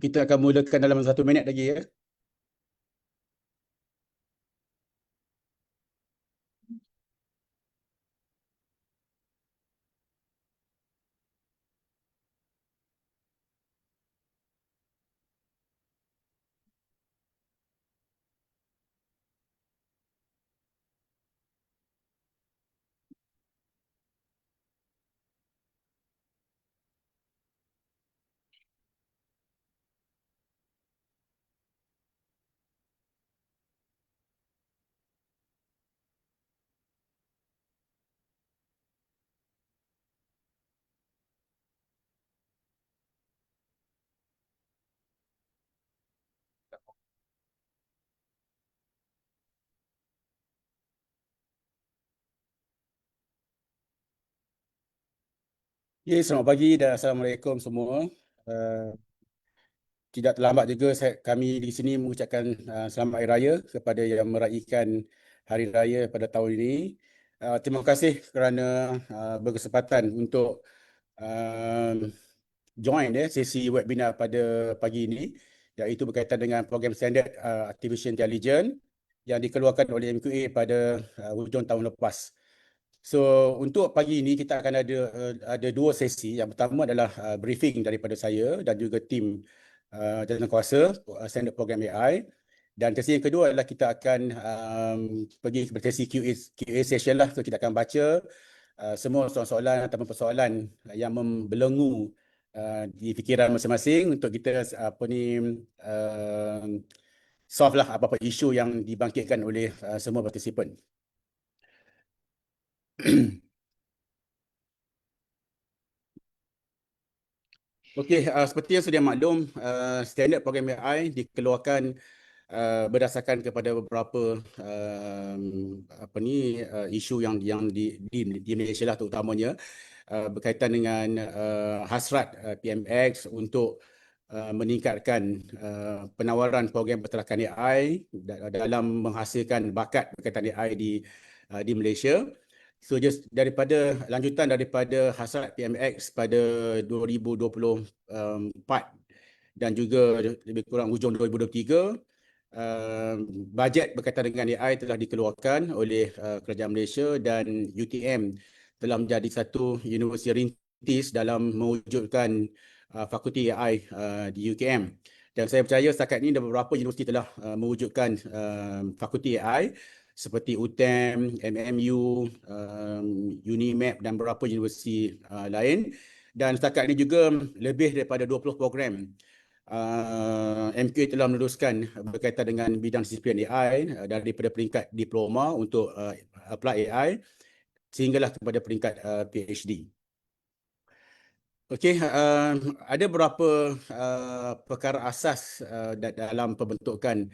Kita akan mulakan dalam 1 minit lagi ya. Ya, selamat pagi dan Assalamualaikum semua. Uh, Tidak terlambat juga kami di sini mengucapkan selamat Hari Raya kepada yang meraihkan Hari Raya pada tahun ini. Terima kasih kerana berkesempatan untuk uh, join sesi webinar pada pagi ini, iaitu berkaitan dengan program standard Artificial Intelligence yang dikeluarkan oleh MQA pada hujung tahun lepas. So untuk pagi ini kita akan ada dua sesi. Yang pertama adalah briefing daripada saya dan juga tim jawatankuasa standard program AI. Dan sesi yang kedua adalah kita akan pergi ke sesi QA session lah. So kita akan baca semua soalan-soalan ataupun persoalan yang membelenggu di fikiran masing-masing untuk kita uh, solve lah apa-apa isu yang dibangkitkan oleh semua partisipan. Okey, seperti yang sedia maklum, standard program AI dikeluarkan berdasarkan kepada beberapa isu yang di Malaysia lah terutamanya berkaitan dengan hasrat PMX untuk meningkatkan penawaran program perterakan AI dalam menghasilkan bakat berkaitan AI di Malaysia. So just daripada lanjutan daripada hasrat PMX pada 2024 dan juga lebih kurang hujung 2023, bajet berkaitan dengan AI telah dikeluarkan oleh Kerajaan Malaysia dan UTM telah menjadi satu universiti rintis dalam mewujudkan fakulti AI di UTM. Dan saya percaya setakat ini beberapa universiti telah mewujudkan fakulti AI seperti UTM, MMU, UNIMAP dan beberapa universiti lain. Dan setakat ini juga lebih daripada 20 program MQA telah meneruskan berkaitan dengan bidang disiplin AI daripada peringkat diploma untuk apply AI sehinggalah kepada peringkat PhD. Okey, ada beberapa perkara asas dalam pembentukan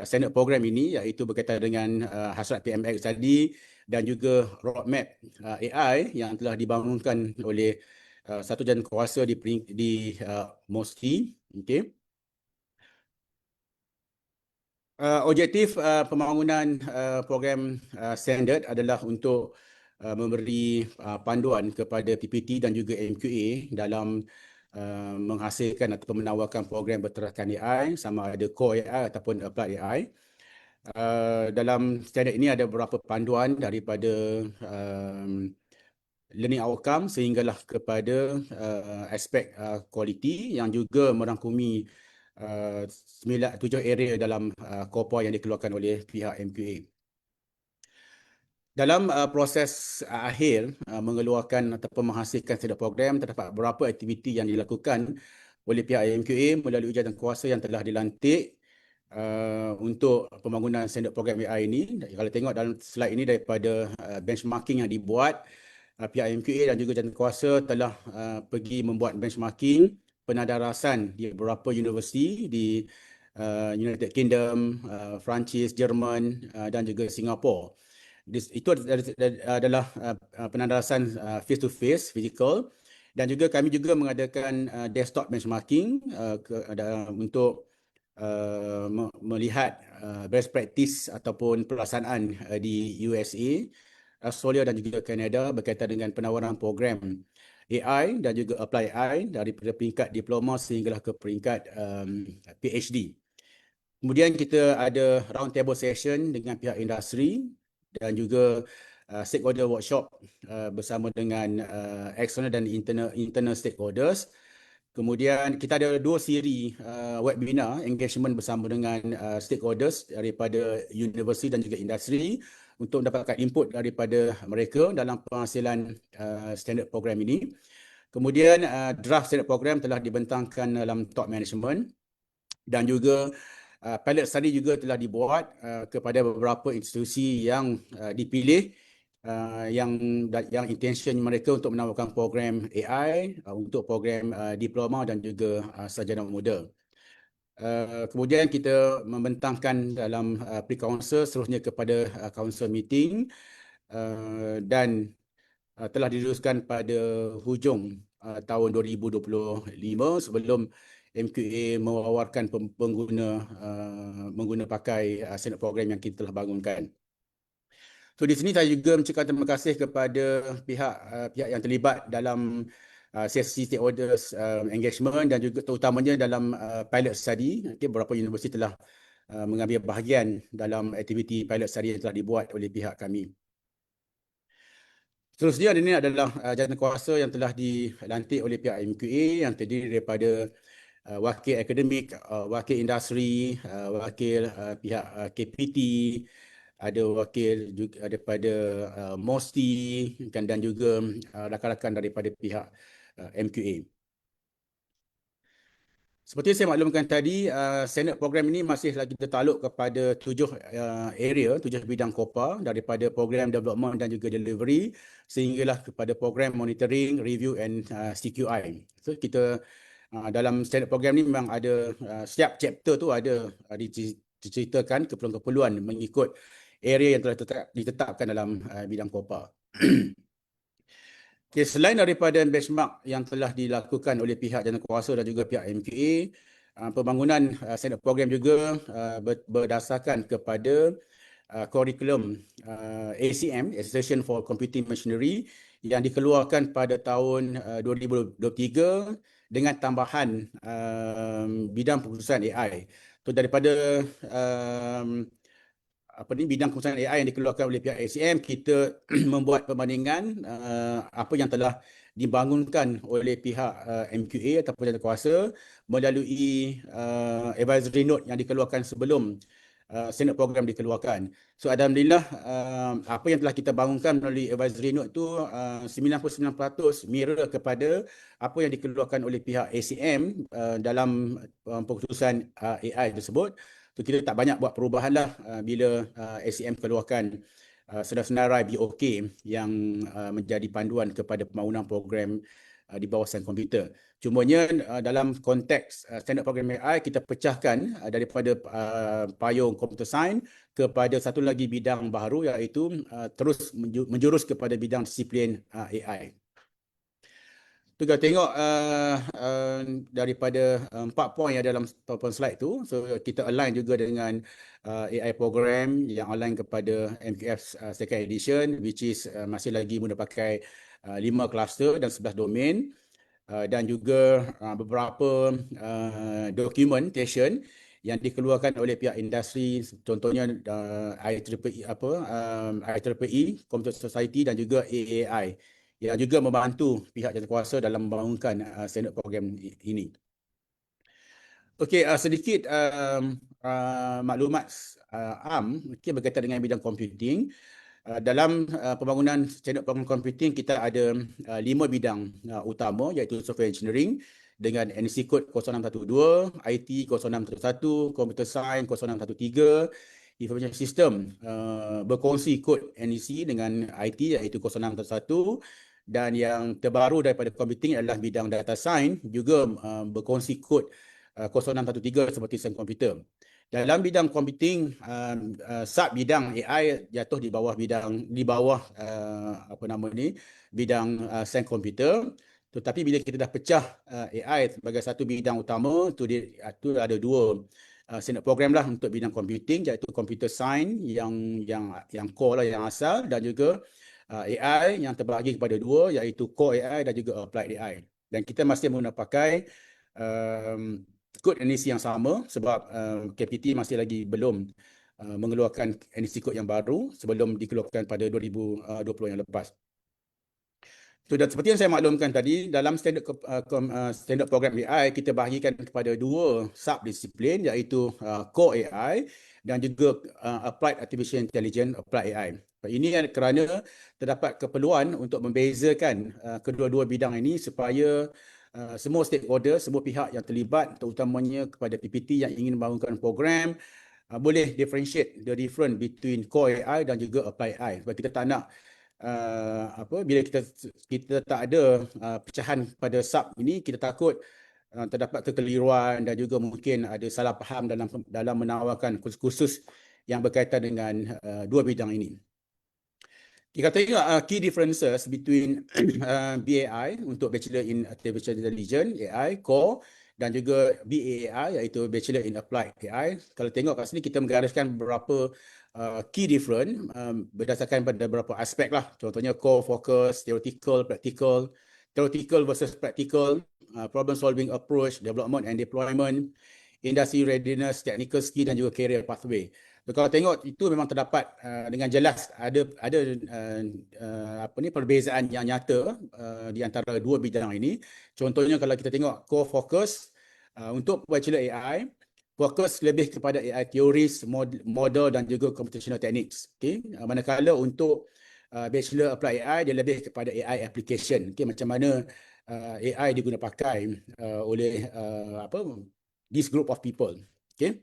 standard program ini, iaitu berkaitan dengan hasrat PMX tadi dan juga roadmap AI yang telah dibangunkan oleh satu jawatankuasa di MOSTI. Okey. Objektif pembangunan program standard adalah untuk memberi panduan kepada PPT dan juga MQA dalam menghasilkan atau menawarkan program berterakan AI, sama ada core AI ataupun applied AI. Dalam standard ini ada beberapa panduan daripada learning outcome sehinggalah kepada aspek kualiti yang juga merangkumi 7 area dalam core yang dikeluarkan oleh pihak MQA. Dalam proses akhir mengeluarkan ataupun menghasilkan standard program, terdapat beberapa aktiviti yang dilakukan oleh pihak MQA melalui jawatankuasa yang telah dilantik untuk pembangunan standard program AI ini. Kalau tengok dalam slide ini daripada benchmarking yang dibuat, pihak MQA dan juga jawatankuasa telah pergi membuat benchmarking penadarasan di beberapa universiti di United Kingdom, Perancis, Jerman dan juga Singapura. Itu adalah penadarasan face to face, physical, dan juga kami juga mengadakan desktop benchmarking untuk melihat best practice ataupun pelaksanaan di USA Australia dan juga Kanada berkaitan dengan penawaran program AI dan juga Apply AI daripada peringkat diploma sehinggalah ke peringkat PhD. Kemudian kita ada round table session dengan pihak industri dan juga stakeholder workshop bersama dengan external dan internal stakeholders. Kemudian kita ada 2 siri webinar engagement bersama dengan stakeholders daripada universiti dan juga industri untuk mendapatkan input daripada mereka dalam penghasilan standard program ini. Kemudian draft standard program telah dibentangkan dalam top management dan juga pilot study juga telah dibuat kepada beberapa institusi yang dipilih yang intention mereka untuk menawarkan program AI untuk program diploma dan juga sarjana muda. Kemudian kita membentangkan dalam pre-council seterusnya kepada council meeting dan telah diteruskan pada hujung tahun 2025 sebelum MQA mewawarkan pengguna mengguna pakai standard program yang kita telah bangunkan. So di sini saya juga mengucapkan terima kasih kepada pihak yang terlibat dalam sesi stakeholders engagement dan juga terutamanya dalam pilot study. Beberapa universiti telah mengambil bahagian dalam aktiviti pilot study yang telah dibuat oleh pihak kami. Seterusnya ini adalah jawatankuasa yang telah dilantik oleh pihak MQA yang terdiri daripada wakil akademik, wakil industri, wakil pihak KPT, ada wakil juga daripada MOSTI dan juga rakan-rakan daripada pihak MQA. Seperti saya maklumkan tadi, standard program ini masih lagi tertaluk kepada 7 area, 7 bidang COPA daripada program development dan juga delivery sehinggalah kepada program monitoring, review and CQI. So kita dalam standard program ini memang ada setiap chapter tu ada diceritakan keperluan-keperluan mengikut area yang telah ditetapkan dalam bidang COPA. Okay, selain daripada benchmark yang telah dilakukan oleh pihak jawatankuasa dan juga pihak MQA, pembangunan standard program juga berdasarkan kepada kurikulum ACM, Association for Computing Machinery, yang dikeluarkan pada tahun 2023 dengan tambahan bidang pengurusan AI. So daripada bidang pengurusan AI yang dikeluarkan oleh pihak ACM, kita membuat perbandingan apa yang telah dibangunkan oleh pihak MQA ataupun jawatankuasa melalui advisory note yang dikeluarkan sebelum standard program dikeluarkan. So alhamdulillah apa yang telah kita bangunkan melalui advisory note tu 99% mirror kepada apa yang dikeluarkan oleh pihak ACM dalam keputusan AI tersebut. So kita tak banyak buat perubahan lah bila ACM keluarkan senarai BOK yang menjadi panduan kepada pembangunan program di bawah sains komputer. Cumanya dalam konteks standard program AI kita pecahkan daripada payung computer science kepada satu lagi bidang baru iaitu terus menjurus kepada bidang disiplin AI. Tu kita tengok daripada 4 poin yang dalam PowerPoint slide tu. So kita align juga dengan AI program yang align kepada MQF second edition, which is masih lagi guna pakai 5 cluster dan 11 domain. Dan juga beberapa documentation yang dikeluarkan oleh pihak industri, contohnya IEEE, IEEE, Computer Society dan juga AAI yang juga membantu pihak jawatankuasa dalam membangunkan standard program ini. Okey, sedikit maklumat berkaitan dengan bidang computing. Dalam pembangunan standard program computing kita ada 5 bidang utama iaitu software engineering dengan NEC code 0612, IT 0611, computer science 0613, information system berkongsi kod NEC dengan IT iaitu 0611 dan yang terbaru daripada computing adalah bidang data science juga berkongsi kod 0613 seperti sains komputer. Dalam bidang computing, sub bidang AI jatuh di bawah bidang sains komputer. Tetapi bila kita dah pecah AI sebagai satu bidang utama, tu ada 2 standard program lah untuk bidang computing iaitu computer science yang core lah, yang asal, dan juga AI yang terbahagi kepada dua, iaitu Core AI dan juga Applied AI. Dan kita masih menggunakan pakai kod NEC yang sama sebab KPT masih lagi belum mengeluarkan NEC kod yang baru sebelum dikeluarkan pada 2020 yang lepas. So, dan seperti yang saya maklumkan tadi, dalam standard program AI, kita bahagikan kepada dua subdisiplin, iaitu Core AI dan juga Applied Artificial Intelligence, Applied AI. Ini kerana terdapat keperluan untuk membezakan kedua-dua bidang ini supaya semua stakeholder, semua pihak yang terlibat, terutamanya kepada PPT yang ingin membangunkan program, boleh differentiate the difference between Core AI dan juga Applied AI. Sebab kita tak nak bila kita tak ada pecahan pada sub ini, kita takut terdapat kekeliruan dan juga mungkin ada salah faham dalam menawarkan kursus yang berkaitan dengan dua bidang ini. Kita tengok key differences between BAI untuk Bachelor in Artificial Intelligence, AI, Core, dan juga BAI iaitu Bachelor in Applied AI. Kalau tengok kat sini, kita menggariskan beberapa key difference berdasarkan pada beberapa aspek lah. Contohnya core focus, theoretical, practical, theoretical versus practical, problem solving approach, development and deployment, industry readiness, technical skill dan juga career pathway. So, kalau tengok itu memang terdapat dengan jelas ada perbezaan yang nyata di antara dua bidang ini. Contohnya kalau kita tengok core focus untuk Bachelor AI, fokus lebih kepada AI teoris, model dan juga computational techniques. Okay? Manakala untuk Bachelor Applied AI, dia lebih kepada AI application. Okay? Macam mana AI diguna pakai oleh this group of people. Okay?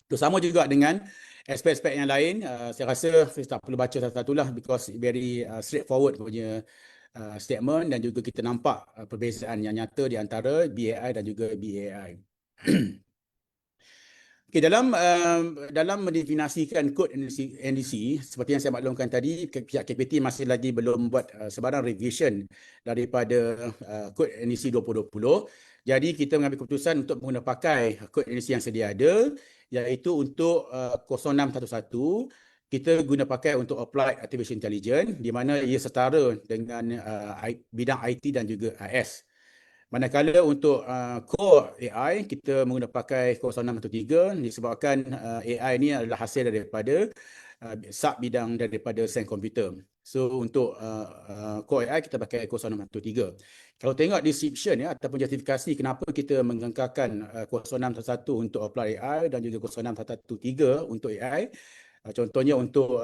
So, sama juga dengan aspek-aspek yang lain. Saya rasa saya tak perlu baca satu-satulah because very straightforward punya statement dan juga kita nampak perbezaan yang nyata di antara BAI dan juga BAI. Okay, dalam mendefinisikan kod NDC, seperti yang saya maklumkan tadi, pihak KPT masih lagi belum buat sebarang revision daripada kod NDC 2020. Jadi kita mengambil keputusan untuk menggunakan pakai kod NDC yang sedia ada, iaitu untuk 0611 kita guna pakai untuk Applied Artificial Intelligence, di mana ia setara dengan bidang IT dan juga IS. Manakala untuk Core AI, kita menggunakan pakai 0613 disebabkan AI ini adalah hasil daripada sub bidang daripada sains komputer. So, untuk Core AI, kita pakai 0613. Kalau tengok description ataupun justifikasi kenapa kita mengekalkan 0611 untuk Apply AI dan juga 0613 untuk AI. Contohnya untuk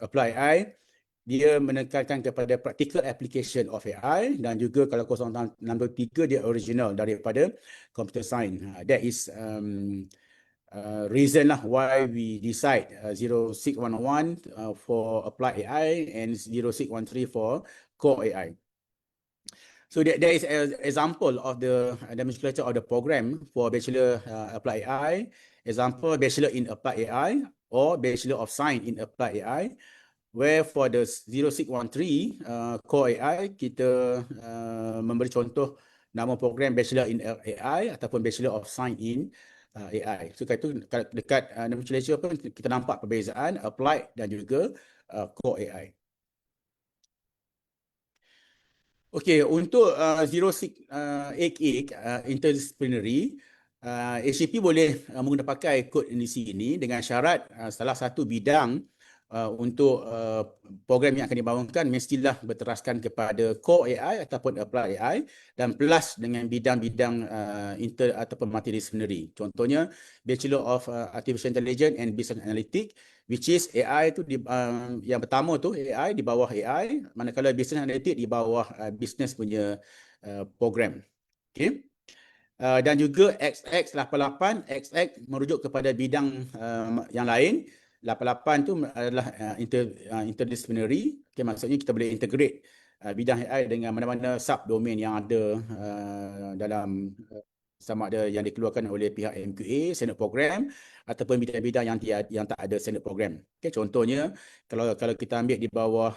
Apply AI, dia menekankan kepada practical application of AI dan juga kalau 0663 dia original daripada computer science. That is reason lah why we decide 0611 for Applied AI and 0613 for Core AI. So there is an example of the nomenclature of the program for Bachelor Applied AI. Example, Bachelor in Applied AI or Bachelor of Science in Applied AI. Where for the 0613 Core AI, kita memberi contoh nama program Bachelor in AI ataupun Bachelor of Science in AI. So, itu dekat nomenclature pun kita nampak perbezaan Applied dan juga Core AI. Okey, untuk 0688 interdisciplinary, HCP boleh menggunakan pakai kod NDC ini dengan syarat salah satu bidang untuk program yang akan dibangunkan mestilah berteraskan kepada Core AI ataupun Applied AI dan plus dengan bidang-bidang inter ataupun multidisciplinary. Contohnya Bachelor of Artificial Intelligence and Business Analytics, which is AI tu yang pertama tu AI di bawah AI, manakala Business Analytics di bawah business punya program. Okay. Dan juga XX88, XX merujuk kepada bidang yang lain. 88 tu adalah interdisciplinary. Okay, maksudnya kita boleh integrate bidang AI dengan mana-mana subdomain yang ada dalam sama ada yang dikeluarkan oleh pihak MQA, standard program, ataupun bidang-bidang yang tak ada standard program. Okay, contohnya, kalau kita ambil di bawah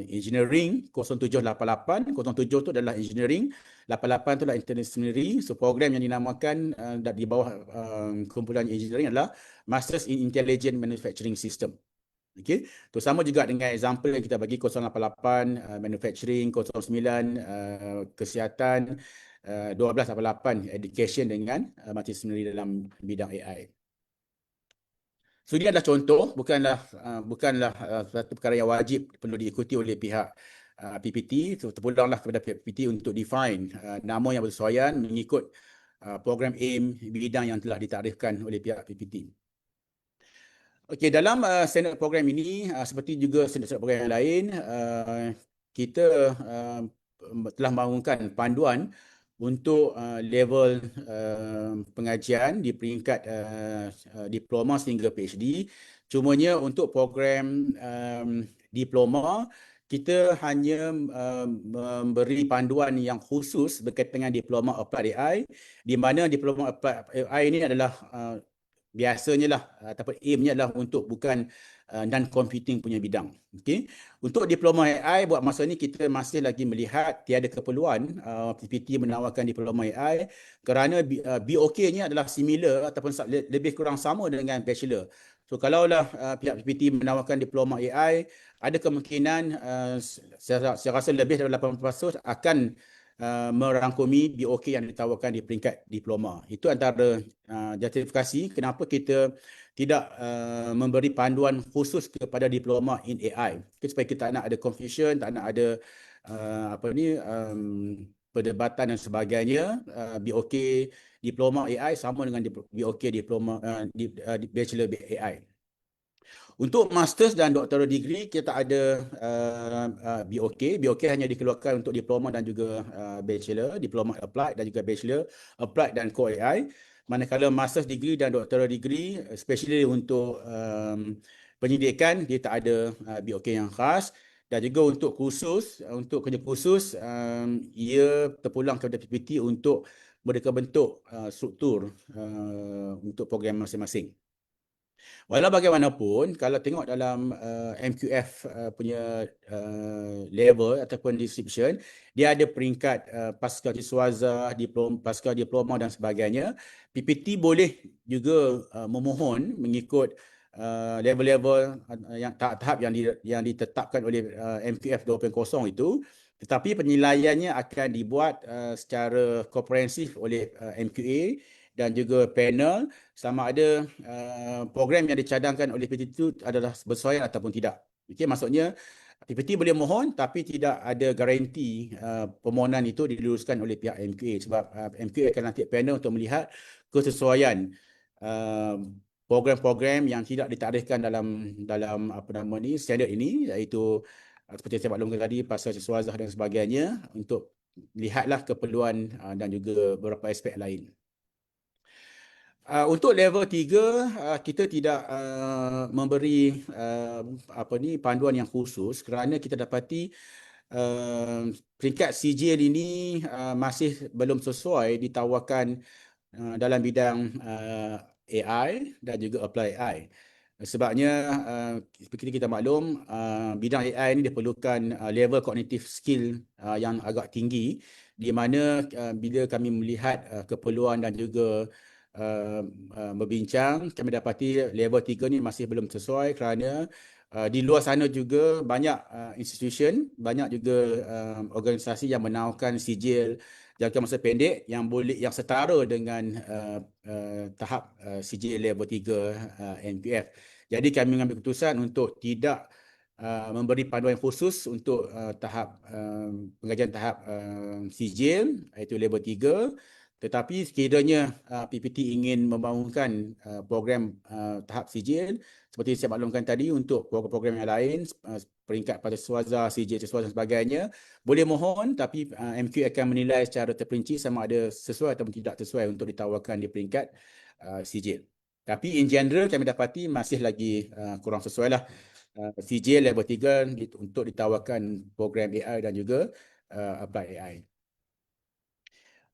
engineering, 0788, 07 tu adalah engineering, 88 tu adalah interdisciplinary. So, program yang dinamakan di bawah kumpulan engineering adalah Masters in Intelligent Manufacturing System. Okey, sama juga dengan example yang kita bagi 088 manufacturing, 09 kesihatan, 1288 education dengan multidisipliner dalam bidang AI. So ini adalah contoh, bukanlah satu perkara yang wajib perlu diikuti oleh pihak PPT. Terpulanglah kepada pihak PPT untuk define nama yang bersesuaian mengikut program aim bidang yang telah ditakdirkan oleh pihak PPT. Okey, dalam standard program ini seperti juga standard program yang lain, kita telah membangunkan panduan untuk level pengajian di peringkat diploma sehingga PhD. Cumanya untuk program diploma, kita hanya memberi panduan yang khusus berkaitan dengan diploma Applied AI, di mana diploma Applied AI ini adalah biasanya lah ataupun aimnya adalah untuk bukan non-computing punya bidang. Okay. Untuk diploma AI buat masa ni kita masih lagi melihat tiada keperluan PPT menawarkan diploma AI kerana BOK-nya adalah similar ataupun lebih kurang sama dengan bachelor. So kalaulah pihak PPT menawarkan diploma AI, ada kemungkinan saya rasa lebih dari 80% akan merangkumi BOK yang ditawarkan di peringkat diploma. Itu antara justifikasi kenapa kita tidak memberi panduan khusus kepada diploma in AI. Supaya kita tak nak ada confusion, tak nak ada perdebatan dan sebagainya. BOK diploma AI sama dengan BOK diploma bachelor AI. Untuk masters dan doctoral degree kita ada BOK. BOK hanya dikeluarkan untuk diploma dan juga bachelor, diploma applied dan juga bachelor applied dan core AI. Manakala masters degree dan doctoral degree, especially untuk penyidikan, dia tak ada BOK yang khas. Dan juga untuk kursus, untuk kerja kursus, ia terpulang kepada PPT untuk mereka bentuk struktur untuk program masing-masing. Walau bagaimanapun, kalau tengok dalam MQF punya level ataupun description, dia ada peringkat pasca diswaza, pasca diploma dan sebagainya. PPT boleh juga memohon mengikut level-level yang tahap-tahap yang ditetapkan oleh MQF 2.0 itu, tetapi penilaiannya akan dibuat secara komprehensif oleh MQA dan juga panel sama ada program yang dicadangkan oleh PPT itu adalah bersesuaian ataupun tidak. Okey, maksudnya PPT boleh mohon tapi tidak ada garanti permohonan itu diluruskan oleh pihak MQA sebab MQA akan lantik panel untuk melihat kesesuaian program-program yang tidak ditakdirkan dalam standard ini, iaitu seperti saya maklumkan tadi pasal sesuazah dan sebagainya, untuk lihatlah keperluan dan juga beberapa aspek lain. Untuk level 3 kita tidak memberi panduan yang khusus kerana kita dapati peringkat sijil ini masih belum sesuai ditawarkan dalam bidang AI dan juga apply AI. Sebabnya seperti kita maklum bidang AI ini diperlukan level cognitive skill yang agak tinggi, di mana bila kami melihat keperluan dan juga berbincang, kami dapati level 3 ni masih belum sesuai kerana di luar sana juga banyak institution, banyak juga organisasi yang menawarkan sijil jangka masa pendek yang setara dengan tahap sijil level 3 NPF. Jadi kami mengambil keputusan untuk tidak memberi panduan khusus untuk tahap pengajian tahap sijil iaitu level 3. Tetapi sekiranya PPT ingin membangunkan program tahap sijil, seperti saya maklumkan tadi, untuk program-program yang lain, peringkat pada sesuazah, sijil sesuazah dan sebagainya, boleh mohon, tapi MQ akan menilai secara terperinci sama ada sesuai atau tidak sesuai untuk ditawarkan di peringkat sijil. Tapi in general kami dapati masih lagi kurang sesuai lah. Sijil level 3 untuk ditawarkan program AI dan juga apply AI.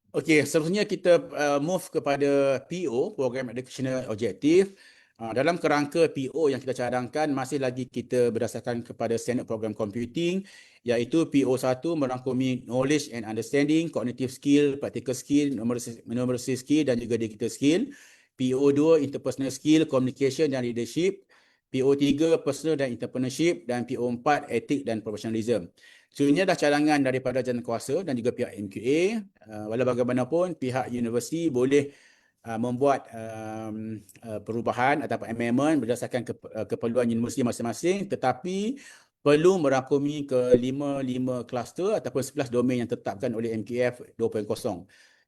Okey, seterusnya kita move kepada PO, Program Educational Objective. Dalam kerangka PO yang kita cadangkan, masih lagi kita berdasarkan kepada standard program computing, iaitu PO1 merangkumi knowledge and understanding, cognitive skill, practical skill, numeracy skill dan juga digital skill. PO2 interpersonal skill, communication dan leadership. PO3 Personal dan Entrepreneurship, dan PO4 Etik dan Professionalism. So ini adalah cadangan daripada jawatan kuasa dan juga pihak MQA. Walau bagaimanapun pihak universiti boleh membuat perubahan ataupun amendment berdasarkan keperluan universiti masing-masing, tetapi perlu merangkumi ke 5 kluster ataupun 11 domain yang ditetapkan oleh MKF 2.0.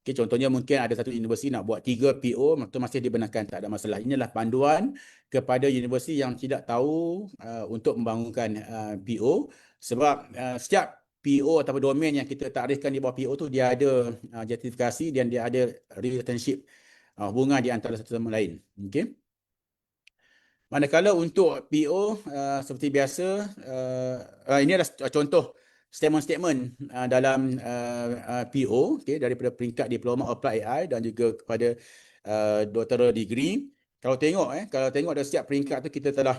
Okay, contohnya mungkin ada satu universiti nak buat 3 PO, itu masih dibenarkan, tak ada masalah. Inilah panduan kepada universiti yang tidak tahu untuk membangunkan PO, sebab setiap PO atau domain yang kita takrifkan di bawah PO tu dia ada justifikasi dan dia ada relationship, hubungan di antara satu sama lain. Okey. Manakala untuk PO seperti biasa, ini adalah contoh statement-statement dalam PO, okay, daripada peringkat diploma Applied AI dan juga kepada doctoral degree. Kalau tengok dari setiap peringkat tu kita telah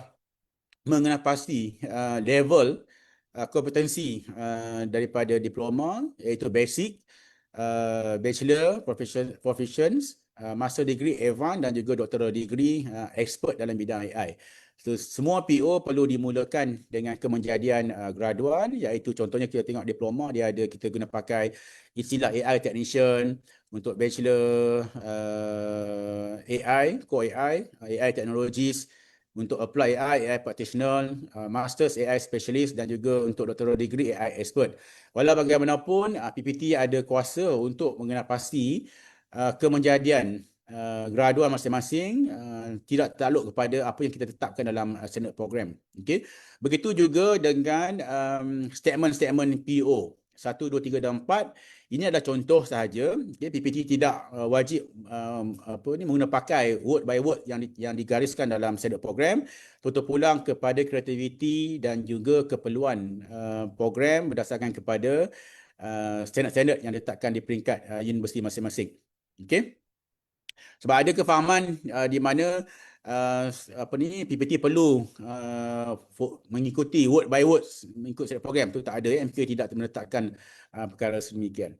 mengenal pasti level kompetensi daripada diploma, iaitu basic, bachelor, proficiency, master degree, advanced dan juga doctoral degree, expert dalam bidang AI. So, semua PO perlu dimulakan dengan kemenjadian graduan, iaitu contohnya kita tengok diploma, kita guna pakai istilah AI technician. Untuk bachelor AI, core AI technologies. Untuk apply AI practitioner, masters AI specialist dan juga untuk doctoral degree AI expert. Walau bagaimanapun, PPT ada kuasa untuk mengenal pasti kemenjadian graduan masing-masing, tidak takluk kepada apa yang kita tetapkan dalam standard program. Okay. Begitu juga dengan statement-statement PO 1, 2, 3 dan 4. Ini adalah contoh sahaja. Okay. PPT tidak wajib menggunakan pakai word by word yang digariskan dalam standard program. Tutup pulang kepada kreativiti dan juga keperluan program berdasarkan kepada standard-standard yang ditetapkan di peringkat universiti masing-masing. Okey. Sebab ada kefahaman di mana PPT perlu mengikuti word by word mengikut set program tu, tak ada. MK tidak menetapkan perkara sedemikian.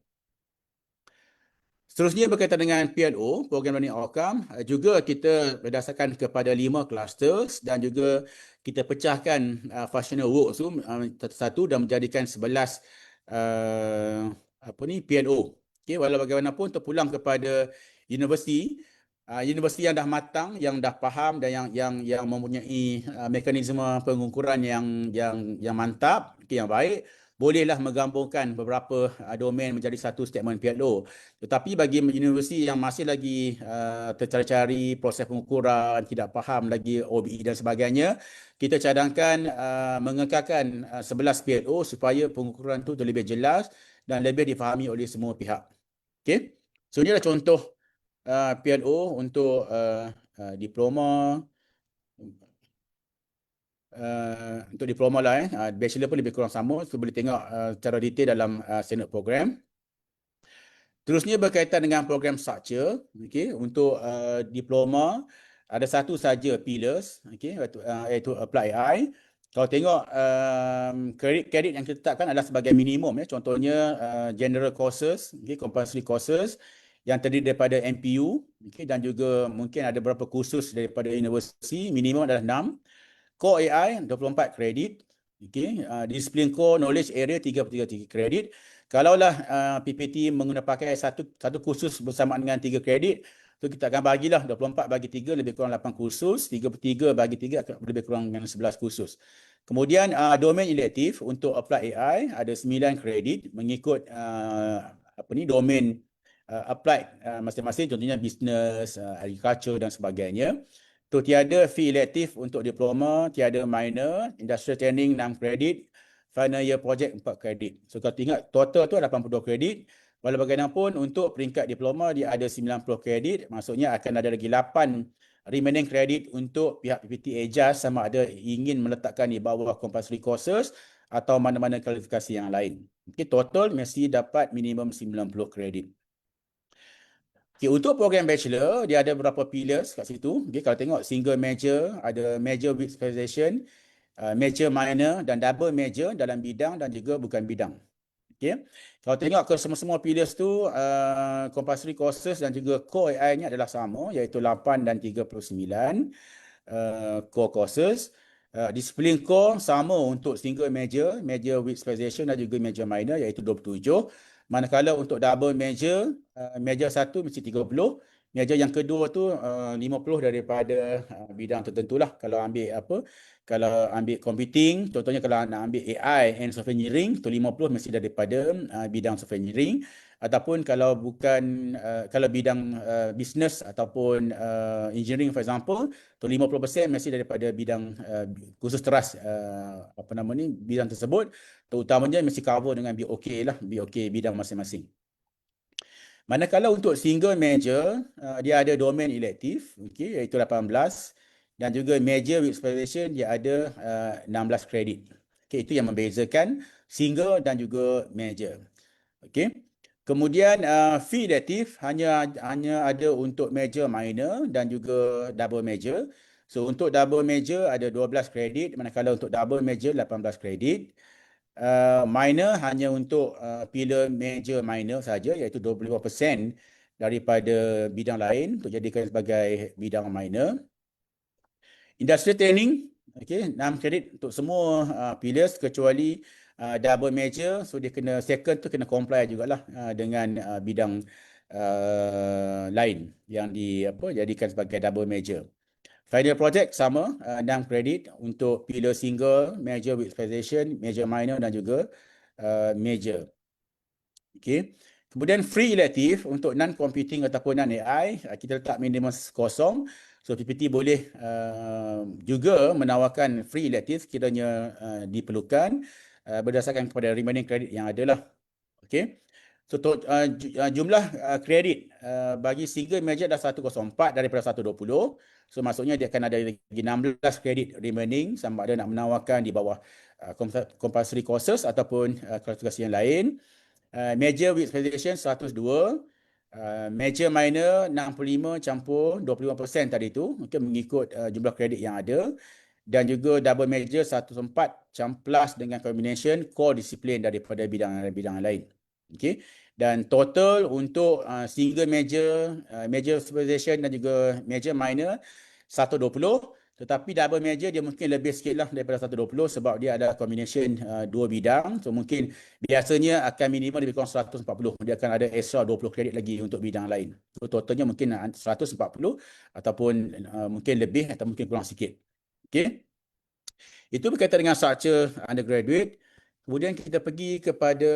Seterusnya berkaitan dengan PLO, Program Learning Outcome, juga kita berdasarkan kepada 5 clusters dan juga kita pecahkan functional works tu satu-satu dan menjadikan 11 PLO. Okay, walau bagaimanapun terpulang kepada universiti, universiti yang dah matang, yang dah faham dan yang mempunyai mekanisme pengukuran yang mantap, okay, yang baik, bolehlah menggabungkan beberapa domain menjadi satu statement PLO. Tetapi bagi universiti yang masih lagi tercari-cari proses pengukuran, tidak faham lagi OBE dan sebagainya, kita cadangkan mengekalkan 11 PLO supaya pengukuran itu lebih jelas dan lebih difahami oleh semua pihak. Okay? So, ini adalah contoh PLO untuk diploma. Untuk diploma lah, bachelor pun lebih kurang sama. So, boleh tengok secara detail dalam standard program. Terusnya berkaitan dengan program structure. Okay, untuk diploma ada satu saja pillars, okay, iaitu Apply AI. Kalau tengok kredit yang kita tetapkan adalah sebagai minimum, ya. Contohnya general courses, okay, compulsory courses yang terdiri daripada MPU, okay, dan juga mungkin ada beberapa kursus daripada universiti, minimum adalah 6. Core AI 24 kredit, okay. Disiplin core knowledge area 3 kredit. Kalaulah PPT menggunakan pakai satu kursus bersamaan dengan 3 kredit, so kita akan bagilah 24 bagi 3 lebih kurang 8 kursus, 3/3 bagi 3 lebih kurang dengan 11 kursus. Kemudian domain elektif untuk Apply AI ada 9 kredit mengikut domain applied masing-masing, contohnya business, agriculture dan sebagainya. Tu tiada fee elektif untuk diploma, tiada minor, industrial training 6 kredit, final year project 4 kredit. So kalau ingat total tu 82 kredit. Walau bagaimanapun untuk peringkat diploma dia ada 90 kredit, maksudnya akan ada lagi 8 remaining kredit untuk pihak PPT adjust sama ada ingin meletakkan di bawah compulsory courses atau mana-mana kualifikasi yang lain. Okay, total mesti dapat minimum 90 kredit. Okay, untuk program bachelor, dia ada beberapa pillars kat situ. Okay, kalau tengok single major, ada major with specialization, major minor dan double major dalam bidang dan juga bukan bidang. Okay. Kalau tengok ke semua pillars tu, compulsory courses dan juga core AI-nya adalah sama, iaitu 8 dan 39. core courses. Disiplin core sama untuk single major, major with specialization dan juga major minor iaitu 27. Manakala untuk double major, major satu mesti 30. Major yang kedua tu 50 daripada bidang tertentu lah. Kalau ambil apa? Kalau ambil computing, contohnya kalau nak ambil AI and software engineering, tu 50 mesti daripada bidang software engineering. Ataupun kalau bukan kalau bidang business ataupun engineering for example, tu 50% mesti daripada bidang khusus teras apa nama ni bidang tersebut, terutamanya mesti cover dengan BOK lah, BOK bidang masing-masing. Manakala untuk single major, dia ada domain elektif, okey, iaitu 18 dan juga major with specialization dia ada 16 kredit. Okey, itu yang membezakan single dan juga major. Okey. Kemudian fee elektif hanya ada untuk major minor dan juga double major. So untuk double major ada 12 kredit, manakala untuk double major 18 kredit. Minor hanya untuk pillar major minor saja iaitu 25% daripada bidang lain untuk jadikan sebagai bidang minor. Industrial training, okey, 6 kredit untuk semua pillars kecuali double major, so dia kena second tu kena comply jugalah dengan bidang lain yang jadikan sebagai double major. Final project sama, 6 kredit untuk pillar single, major with specialization, major minor dan juga major. Okey. Kemudian free elective untuk non-computing ataupun non-AI, kita letak minimum kosong. So PPT boleh juga menawarkan free elective sekiranya diperlukan berdasarkan kepada remaining credit yang ada lah. Okey. So jumlah kredit bagi single major dah 104 daripada 120. So maksudnya dia akan ada lagi 16 kredit remaining sama ada nak menawarkan di bawah compulsory courses ataupun kualifikasi yang lain. Major with specialization 102. Major minor 65 campur 25% tadi tu, mengikut jumlah kredit yang ada. Dan juga double major 104 plus dengan combination core disiplin daripada bidang lain. Okey. Dan total untuk single major, major specialization dan juga major minor 120. Tetapi double major dia mungkin lebih sikit lah daripada 120 sebab dia ada combination dua bidang. So mungkin biasanya akan minimum lebih kurang 140. Dia akan ada extra 20 kredit lagi untuk bidang lain. So totalnya mungkin 140 ataupun mungkin lebih atau mungkin kurang sikit. Okey. Itu berkaitan dengan structure undergraduate. Kemudian kita pergi kepada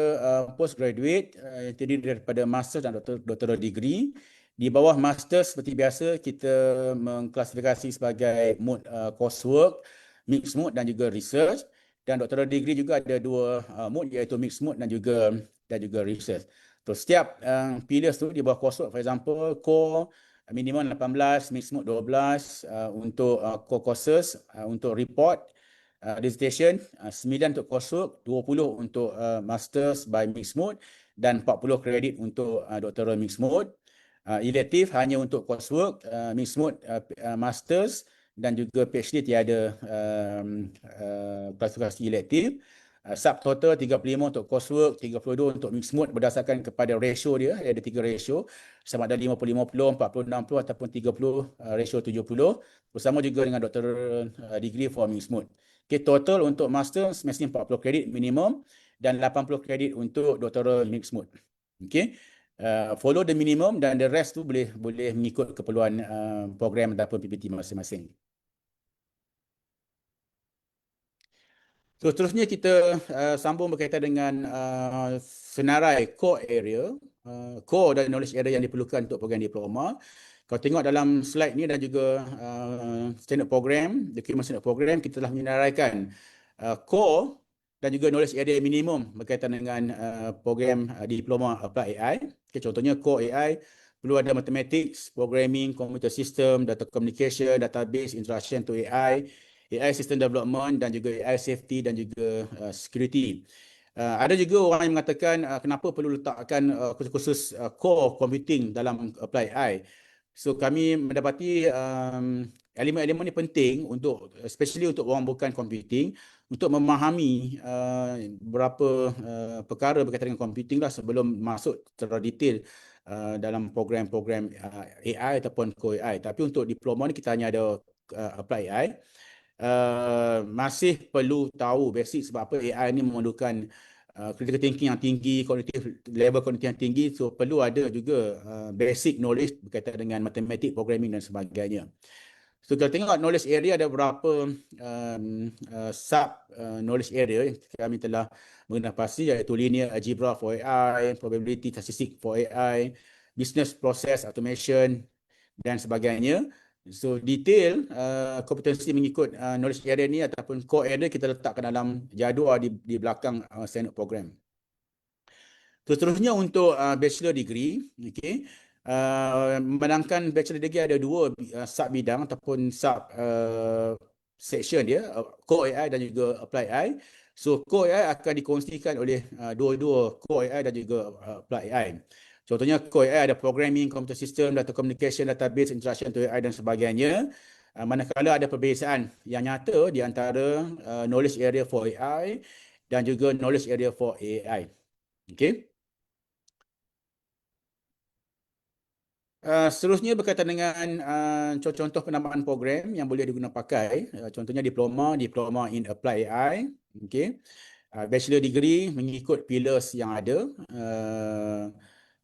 postgraduate, terdiri daripada master dan doctoral degree. Di bawah master seperti biasa kita mengklasifikasi sebagai mode coursework, mixed mode dan juga research. Dan doctoral degree juga ada dua mode iaitu mixed mode dan juga research. So setiap pillars tu di bawah coursework, for example, core minimum 18, mixed mode 12 untuk core courses, untuk report dissertation 9 untuk coursework, 20 untuk masters by mixed mode dan 40 kredit untuk doctoral mixed mode. Elective hanya untuk coursework, mixed mode, masters dan juga PhD tiada klasifikasi elective. Subtotal 35 untuk coursework, 32 untuk mixed mode berdasarkan kepada ratio dia. Ada 3 ratio, sama ada 50-50, 40-60 ataupun 30 ratio 70. Bersama juga dengan doctoral degree for mixed mode. Okay, total untuk master mesti 40 kredit minimum dan 80 kredit untuk doctoral mixed mode. Okay. Follow the minimum dan the rest tu boleh mengikut keperluan program ataupun PPT masing-masing. So, seterusnya kita sambung berkaitan dengan senarai core area, core dan knowledge area yang diperlukan untuk program diploma. Kalau tengok dalam slide ni dan juga standard program, dokumen standard program, kita telah menyenaraikan core dan juga knowledge area minimum berkaitan dengan program diploma Applied AI. Okay, contohnya core AI perlu ada mathematics, programming, computer system, data communication, database, instruction to AI, AI system development dan juga AI safety dan juga security. Ada juga orang yang mengatakan kenapa perlu letakkan khusus core computing dalam Applied AI. So kami mendapati elemen-elemen ini penting untuk especially untuk orang bukan computing untuk memahami beberapa perkara berkaitan dengan computing lah sebelum masuk terlalu detail dalam program-program AI ataupun core AI. Tapi untuk diploma ni kita hanya ada apply AI, masih perlu tahu basic sebab apa AI ni memerlukan critical thinking yang tinggi, level kognitif yang tinggi. So perlu ada juga basic knowledge berkaitan dengan matematik, programming dan sebagainya. So kalau tengok knowledge area ada beberapa sub knowledge area yang kami telah mengenal pasti, iaitu linear algebra for AI, probability statistics for AI, business process automation dan sebagainya. So detail kompetensi mengikut knowledge area ni ataupun core area kita letakkan dalam jadual di belakang standard program. Seterusnya untuk bachelor degree, okay. Memandangkan bachelor degree ada dua sub bidang ataupun sub section dia, core AI dan juga apply AI. So core AI akan dikongsikan oleh dua-dua core AI dan juga apply AI. Contohnya core AI ada programming, computer system, data communication, database, interaction to AI dan sebagainya. Manakala ada perbezaan yang nyata di antara knowledge area for AI dan juga knowledge area for AI. Okay. Seterusnya berkaitan dengan contoh-contoh penambahan program yang boleh digunakan pakai. Contohnya diploma in apply AI. Okay. Bachelor degree mengikut pillars yang ada.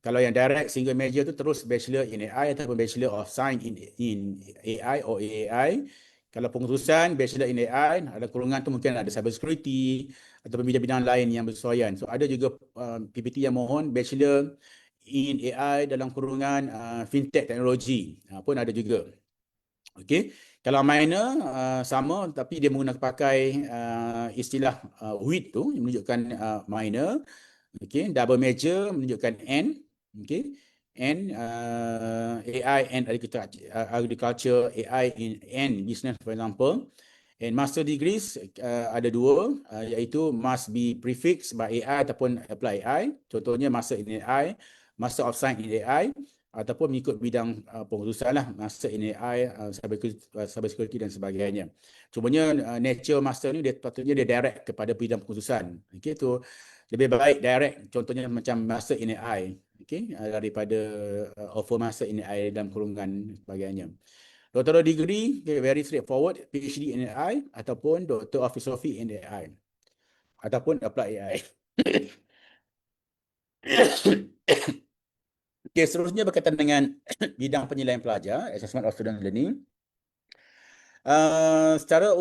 Kalau yang direct single major tu terus bachelor in AI ataupun bachelor of science in AI or AAI. Kalau pengurusan bachelor in AI, ada kurungan tu mungkin ada cyber security ataupun bidang-bidang lain yang bersesuaian. So ada juga PPT yang mohon bachelor in AI dalam kurungan fintech teknologi pun ada juga. Okey, kalau minor sama tapi dia menggunakan pakai istilah WIT tu menunjukkan minor. Okey, double major menunjukkan N. Okey, N AI and agriculture, AI in N business for example. And master degrees ada dua, iaitu must be prefix by AI ataupun apply AI. Contohnya master in AI, master of science in AI, ataupun mengikut bidang pengurusan lah, master in AI, cyber security dan sebagainya. Cumanya nature master ni dia patutnya dia direct kepada bidang pengurusan. Okey, tu lebih baik direct, contohnya macam master in AI, okey, daripada offer master in AI dalam kurungan sebagainya. Doctoral degree, okay, very straightforward, PhD in AI ataupun Doctor of Philosophy in AI ataupun apply AI. Okay, seterusnya berkaitan dengan bidang penilaian pelajar, assessment of student learning. Secara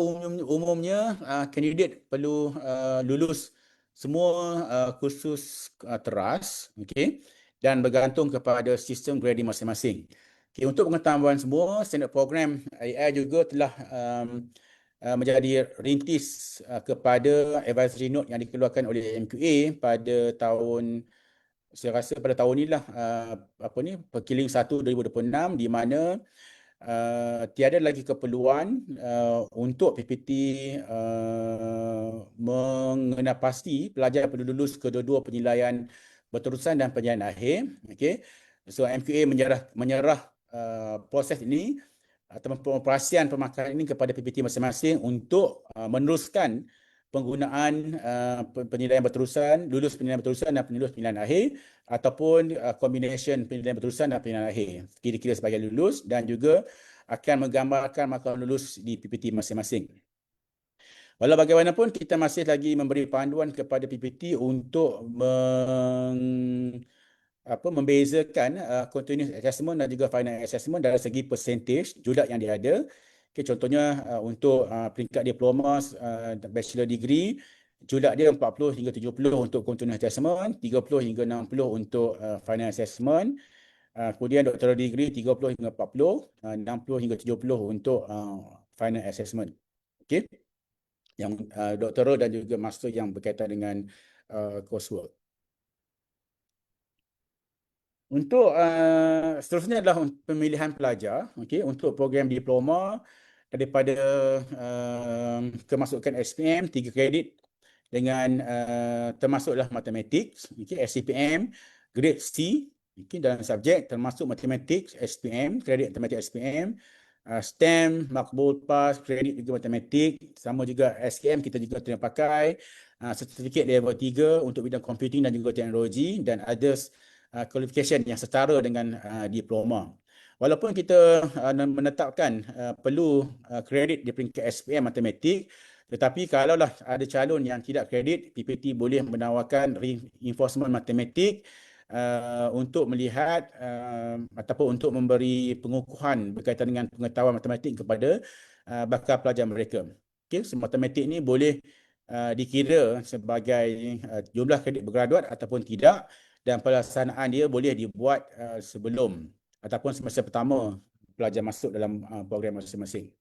umumnya, kandidat perlu lulus semua kursus teras, okay, dan bergantung kepada sistem grading masing-masing. Okay, untuk pengetahuan semua, standard program AI juga telah menjadi rintis kepada advisory note yang dikeluarkan oleh MQA pada tahun, saya rasa pada tahun inilah, Perkiling 1 2026, di mana tiada lagi keperluan untuk PPT mengenal pasti pelajar perlu lulus kedua-dua penilaian berterusan dan penilaian akhir. Okay. So MQA menyerah proses ini atau pengoperasian pemakaran ini kepada PPT masing-masing untuk meneruskan penggunaan penilaian berterusan, lulus penilaian berterusan dan lulus penilaian akhir, ataupun combination penilaian berterusan dan penilaian akhir, kira-kira sebagai lulus, dan juga akan menggambarkan markah lulus di PPT masing-masing. Walau bagaimanapun, kita masih lagi memberi panduan kepada PPT untuk membezakan continuous assessment dan juga final assessment dari segi percentage jumlah yang dia ada. Okay, contohnya untuk peringkat diploma bachelor degree, jumlah dia 40 hingga 70 untuk continuous assessment, 30 hingga 60 untuk final assessment. Kemudian doctoral degree 30 hingga 40, 60 hingga 70 untuk final assessment. Okay. Yang doktoral dan juga master yang berkaitan dengan coursework. Untuk seterusnya adalah pemilihan pelajar, okay, untuk program diploma daripada kemasukan SPM 3 kredit dengan termasuklah matematik, okay, SCPM, grade C, okay, dalam subjek termasuk matematik SPM, kredit matematik SPM, STEM, makbul PAS, kredit juga matematik, sama juga SKM kita juga terima pakai, sertifikat level 3 untuk bidang computing dan juga teknologi, dan others qualification yang setara dengan diploma. Walaupun kita menetapkan perlu kredit di peringkat SPM matematik, tetapi kalaulah ada calon yang tidak kredit, PPT boleh menawarkan reinforcement matematik untuk melihat ataupun untuk memberi pengukuhan berkaitan dengan pengetahuan matematik kepada bakal pelajar mereka. Okey, so matematik ni boleh dikira sebagai jumlah kredit bergraduat ataupun tidak, dan pelaksanaan dia boleh dibuat sebelum ataupun semester pertama pelajar masuk dalam program masing-masing.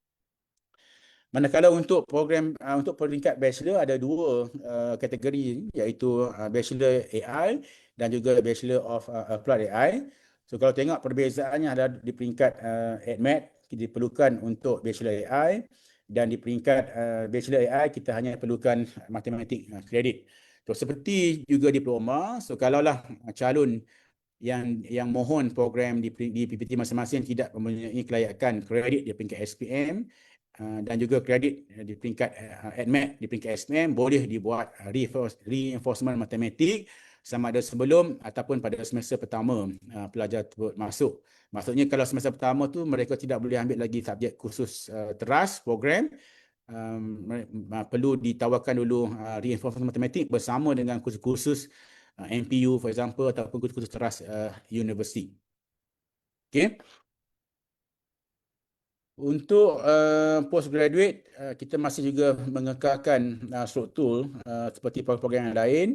Manakala untuk program untuk peringkat bachelor ada dua kategori, iaitu Bachelor AI dan juga Bachelor of Applied AI. So kalau tengok perbezaannya ada di peringkat ADMAT diperlukan untuk Bachelor AI, dan di peringkat Bachelor AI kita hanya perlukan matematik kredit. So seperti juga diploma, so kalaulah calon yang mohon program di PPT masing-masing tidak mempunyai kelayakan kredit di peringkat SPM dan juga kredit di peringkat ADMAT di peringkat SPM, boleh dibuat reinforcement matematik sama ada sebelum ataupun pada semester pertama pelajar tersebut masuk. Maksudnya kalau semester pertama tu mereka tidak boleh ambil lagi subjek khusus teras program, perlu ditawarkan dulu reinforcement matematik bersama dengan kursus-kursus MPU for example ataupun kursus-kursus teras universiti. Okey. Untuk postgraduate, kita masih juga mengekalkan struktur seperti program-program yang lain.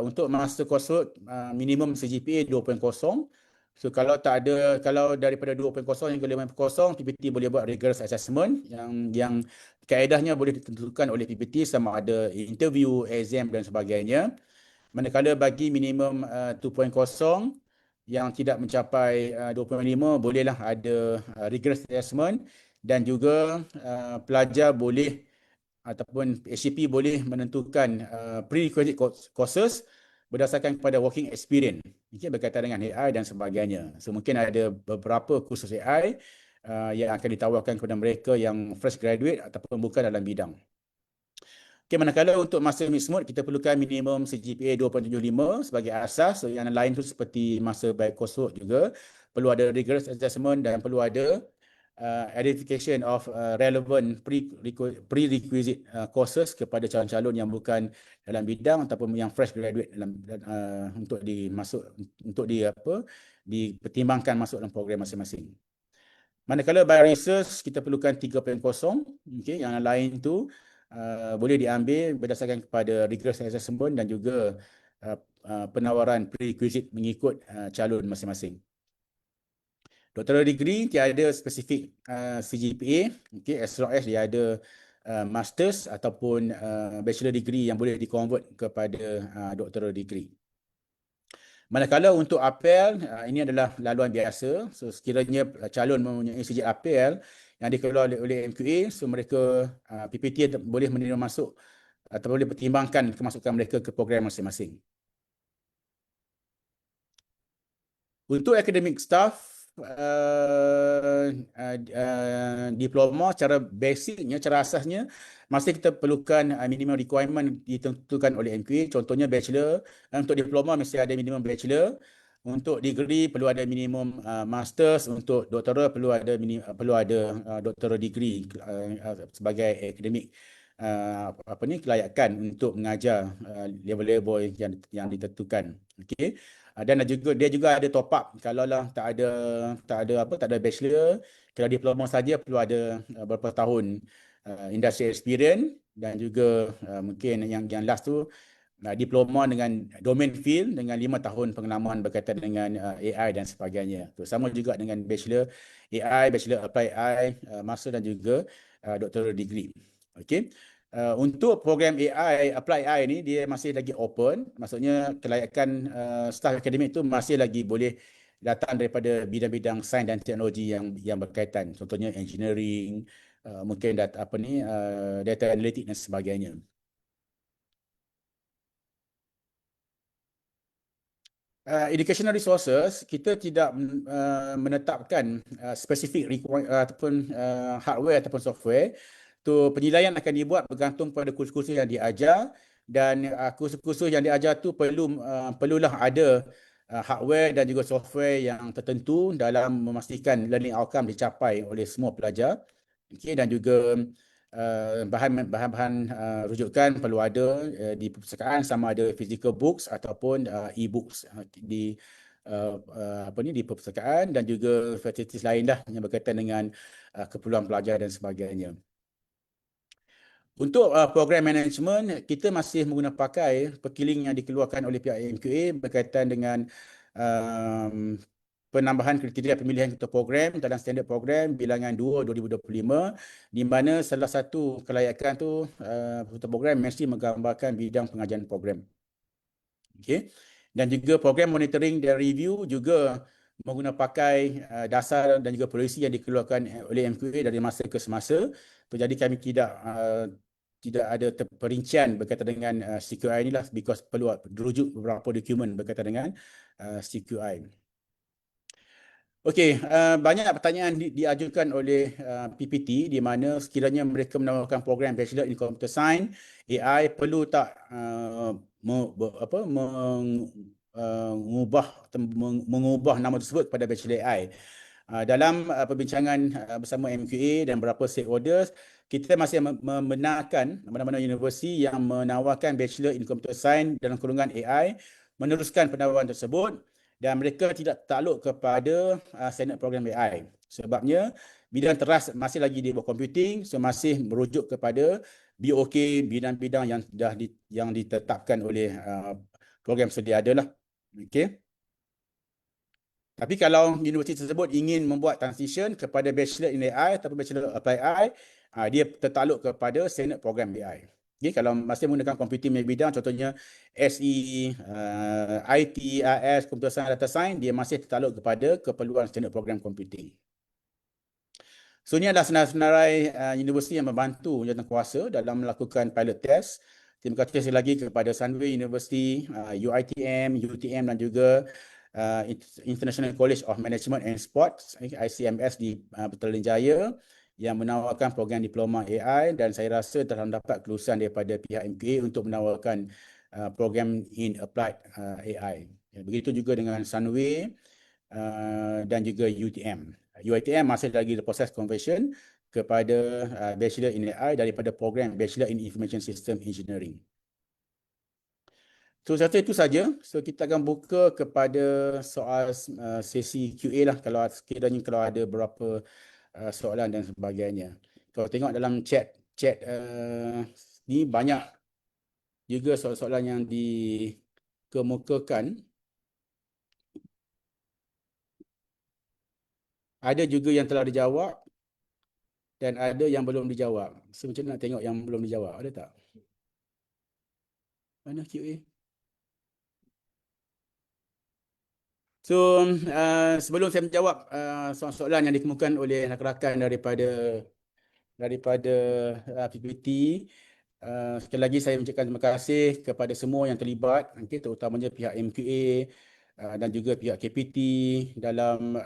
Untuk master coursework, minimum CGPA 2.0. So kalau daripada 2.0 hingga 5.0, PPT boleh buat rigorous assessment yang kaedahnya boleh ditentukan oleh PPT sama ada interview, exam dan sebagainya. Manakala bagi minimum 2.0 yang tidak mencapai 2.5, bolehlah ada rigorous assessment, dan juga pelajar boleh ataupun HCP boleh menentukan prerequisite courses berdasarkan kepada working experience, berkaitan dengan AI dan sebagainya. So mungkin ada beberapa kursus AI yang akan ditawarkan kepada mereka yang fresh graduate ataupun bukan dalam bidang. Okay, manakala untuk master mixed mode, kita perlukan minimum CGPA 2.75 sebagai asas. So, yang lain tu seperti master by coursework juga. Perlu ada rigorous assessment dan perlu ada identification of relevant prerequisite courses kepada calon-calon yang bukan dalam bidang ataupun yang fresh graduate dalam untuk dipertimbangkan masuk dalam program masing-masing. Manakala by research, kita perlukan 3.0. Okay, yang lain tu boleh diambil berdasarkan kepada rigorous assessment dan juga penawaran prerequisite mengikut calon masing-masing. Doctoral degree tiada spesifik CGPA, okay, as long as dia ada masters ataupun bachelor degree yang boleh di-convert kepada doctoral degree. Manakala untuk apel, ini adalah laluan biasa. So sekiranya calon mempunyai sijil apel yang dikeluarkan oleh MQA, so mereka PPT boleh menerima masuk atau boleh pertimbangkan kemasukan mereka ke program masing-masing. Untuk academic staff, diploma secara basicnya, secara asasnya masih kita perlukan minimum requirement ditentukan oleh MQA. Contohnya bachelor, untuk diploma mesti ada minimum bachelor. Untuk degree perlu ada minimum masters. Untuk doktoral perlu ada doctoral degree sebagai akademik kelayakan untuk mengajar level-level yang ditentukan. Okey. Dan dia juga ada top up kalaulah tak ada bachelor. Kalau diploma saja perlu ada beberapa tahun industry experience, dan juga mungkin yang last tu diploma dengan domain field dengan 5 tahun pengalaman berkaitan dengan AI dan sebagainya. Sama juga dengan bachelor AI, bachelor applied AI, master dan juga doctoral degree. Okey. Untuk program AI, Applied AI ni dia masih lagi open. Maksudnya kelayakan staf akademik tu masih lagi boleh datang daripada bidang-bidang sains dan teknologi yang berkaitan. Contohnya engineering, mungkin data analytic dan sebagainya. Educational resources, kita tidak menetapkan spesifik ataupun hardware ataupun software. Penilaian akan dibuat bergantung pada kursus-kursus yang diajar, dan kursus-kursus yang diajar tu perlulah ada hardware dan juga software yang tertentu dalam memastikan learning outcome dicapai oleh semua pelajar. Okay, dan juga bahan-bahan rujukan perlu ada di perpustakaan, sama ada physical books ataupun e-books di perpustakaan, dan juga fasilitis lain dah yang berkaitan dengan keperluan pelajar dan sebagainya. Untuk program management, kita masih menggunakan pakai perkiling yang dikeluarkan oleh pihak MQA berkaitan dengan penambahan kriteria pemilihan ketua program dalam standard program bilangan 2 2025, di mana salah satu kelayakan tu ketua program mesti menggambarkan bidang pengajian program. Okey. Dan juga program monitoring dan review juga menggunakan pakai dasar dan juga polisi yang dikeluarkan oleh MQA dari masa ke semasa. Jadi kami tidak ada perincian berkaitan dengan CQI inilah, because perlu dirujuk beberapa dokumen berkaitan dengan CQI. Okey, banyak pertanyaan diajukan oleh PPT, di mana sekiranya mereka menawarkan program Bachelor in Computer Science AI, perlu tak mengubah nama tersebut kepada Bachelor AI. Dalam perbincangan bersama MQA dan beberapa stakeholders, kita masih membenarkan mana-mana universiti yang menawarkan Bachelor in Computer Science dalam kurungan AI meneruskan penawaran tersebut, dan mereka tidak takluk kepada standard program AI. Sebabnya bidang teras masih lagi di bawah computing, so masih merujuk kepada BOK, bidang-bidang yang ditetapkan oleh program sedia ada lah. Okey. Tapi kalau universiti tersebut ingin membuat transition kepada Bachelor in AI atau Bachelor Apply AI, dia tertakluk kepada standard program AI. Okay, kalau masih menggunakan computing punya bidang, contohnya SE, IT, IS, Computer Science, Data Science, dia masih tertakluk kepada keperluan standard program computing. So, ini adalah senarai universiti yang membantu jawatankuasa dalam melakukan pilot test. Terima kasih sekali lagi kepada Sunway University, UiTM, UTM dan juga International College of Management and Sports, ICMS di Petaling Jaya, yang menawarkan program diploma AI, dan saya rasa telah mendapat kelulusan daripada pihak MQA untuk menawarkan program in Applied AI. Begitu juga dengan Sunway dan juga UTM. UiTM masih lagi proses conversion kepada Bachelor in AI daripada program Bachelor in Information System Engineering. So, saya rasa itu saja. So, kita akan buka kepada soal sesi QA lah, kalau sekiranya ada beberapa soalan dan sebagainya. Kalau tengok dalam chat ni banyak juga soalan-soalan yang dikemukakan. Ada juga yang telah dijawab dan ada yang belum dijawab. So, macam mana nak tengok yang belum dijawab? Ada tak? Mana QA? So, sebelum saya menjawab soalan-soalan yang dikemukakan oleh rakan-rakan daripada PPT, sekali lagi saya mengucapkan terima kasih kepada semua yang terlibat, terutamanya pihak MQA dan juga pihak KPT dalam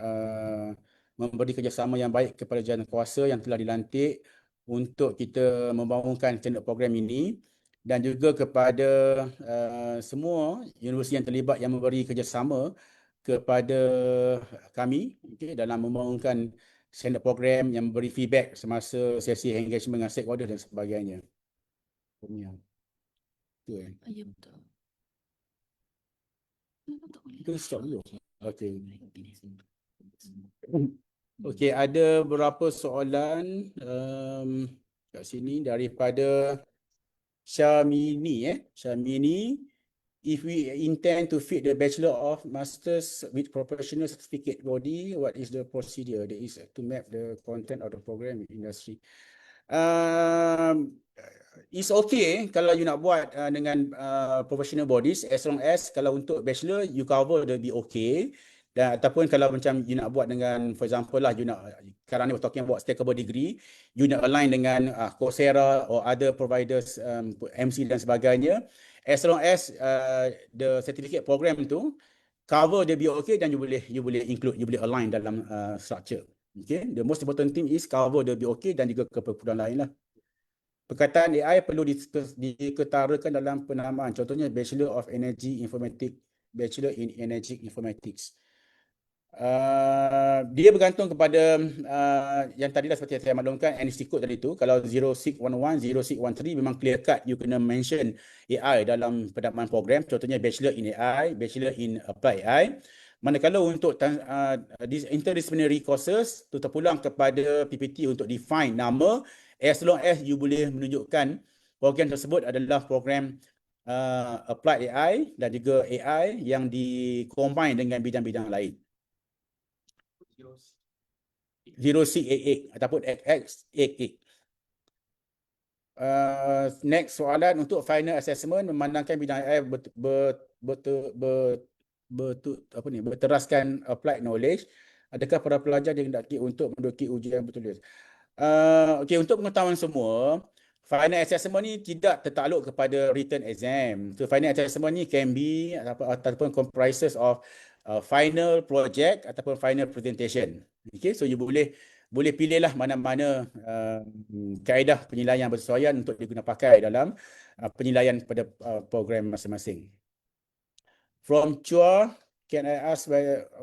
memberi kerjasama yang baik kepada jawatankuasa yang telah dilantik untuk kita membangunkan standard program ini, dan juga kepada semua universiti yang terlibat yang memberi kerjasama kepada kami dalam membangunkan standard program, yang memberi feedback semasa sesi engagement dengan stakeholder dan sebagainya. Ya, betul. Kita stop dulu. Okey. Okey, ada beberapa soalan kat sini daripada Syamini. Syamini, if we intend to fit the Bachelor of Masters with professional certificate body, what is the procedure? That is to map the content of the program with industry. It's okay kalau you nak buat dengan professional bodies, as long as kalau untuk Bachelor you cover the BOK, dan ataupun kalau macam you nak buat dengan, for example lah, you nak, sekarang ni we're talking about stackable degree, you nak align dengan Coursera or other providers, MC dan sebagainya, as long as the certificate program tu cover the BOK, dan you boleh include, you boleh align dalam structure. Okay, the most important thing is cover the BOK dan juga keperluan lain lah. Perkataan AI perlu diketarakan dalam penamaan, contohnya Bachelor of Energy Informatics Bachelor in Energy Informatics. Dia bergantung kepada yang tadi dah seperti saya maklumkan, NC code tadi tu. Kalau 0611, 0613 memang clear cut you kena mention AI dalam pendamaan program. Contohnya Bachelor in AI, Bachelor in Applied AI. Manakala untuk interdisciplinary courses tu terpulang kepada PPT untuk define nama, as long as you boleh menunjukkan program tersebut adalah program Applied AI dan juga AI yang di-combine dengan bidang-bidang lain. 0688 ataupun XX88. Next soalan, untuk final assessment memandangkan bidang AI berteraskan applied knowledge, adakah para pelajar dihendaki untuk menduduki ujian bertulis? Okey, untuk pengetahuan semua, final assessment ni tidak tertakluk kepada written exam. So final assessment ni can be ataupun comprises of final project ataupun final presentation. Okay, so you boleh pilihlah mana-mana kaedah penilaian bersesuaian untuk diguna pakai dalam penilaian pada program masing-masing. From Chua, can I ask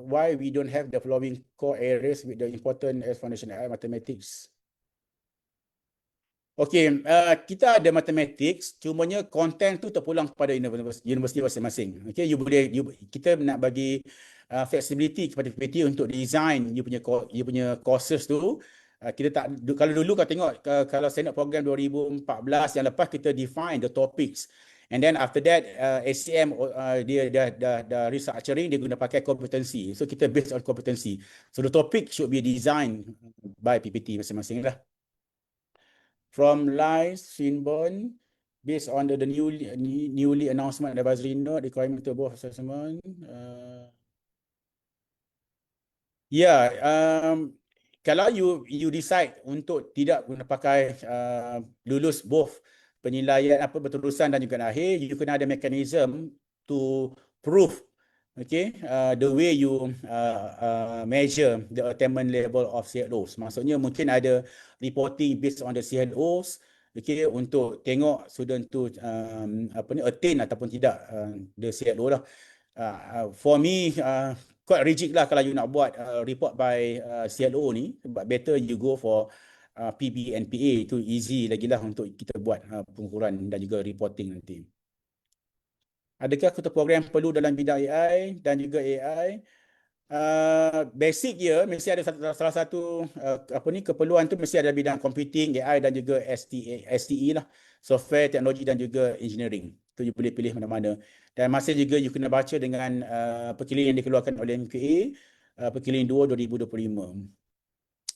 why we don't have the following core areas with the important as foundation AI mathematics? Okey, kita ada mathematics, cumanya content tu terpulang kepada universiti masing-masing. Okey, kita nak bagi flexibility kepada PPT untuk design you punya courses tu. Kita tak, kalau dulu kau tengok kalau standard program 2014 yang lepas, kita define the topics, and then after that SCM dia dah restructuring, dia guna pakai competency. So kita based on competency. So the topic should be designed by PPT masing-masing lah. From Lai Swinburne, based on the newly announcement advisory note requirement to both assessment. Kalau you decide untuk tidak guna pakai lulus both penilaian berterusan dan juga akhir, you kena ada mechanism to prove, okay, the way you measure the attainment level of CLOs. Maksudnya mungkin ada reporting based on the CLOs, okay, untuk tengok student tu attain ataupun tidak the CLO lah. For me, quite rigid lah kalau you nak buat report by CLO ni, but better you go for PB and PA. Itu easy lagi lah untuk kita buat pengukuran dan juga reporting nanti. Adakah ketua program perlu dalam bidang AI dan juga AI? Basic dia mesti ada salah satu keperluan tu mesti ada bidang computing, AI dan juga STE lah, software, teknologi dan juga engineering. Tu you boleh pilih mana-mana. Dan masih juga you kena baca dengan perkilian yang dikeluarkan oleh MKA perkilian 2 2025.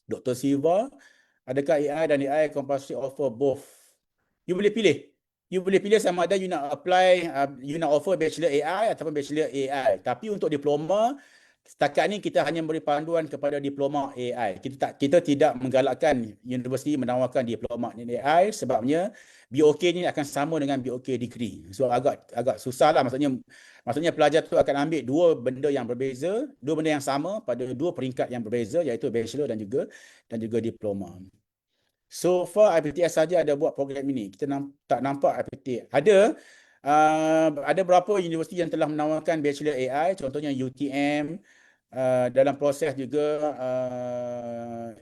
Dr. Silva, adakah AI dan AI compulsory offer both? You boleh pilih. You boleh pilih sama ada you nak apply, you nak offer Bachelor AI ataupun Bachelor AI. Tapi untuk diploma, setakat ni kita hanya beri panduan kepada diploma AI. Kita tidak menggalakkan universiti menawarkan diploma AI sebabnya BOK ni akan sama dengan BOK degree. So agak susah lah, maksudnya pelajar tu akan ambil dua benda yang berbeza, dua benda yang sama pada dua peringkat yang berbeza, iaitu Bachelor dan juga diploma. So far IPTS saja ada buat program ini. Kita tak nampak IPTS. Ada berapa universiti yang telah menawarkan Bachelor AI, contohnya UTM, dalam proses juga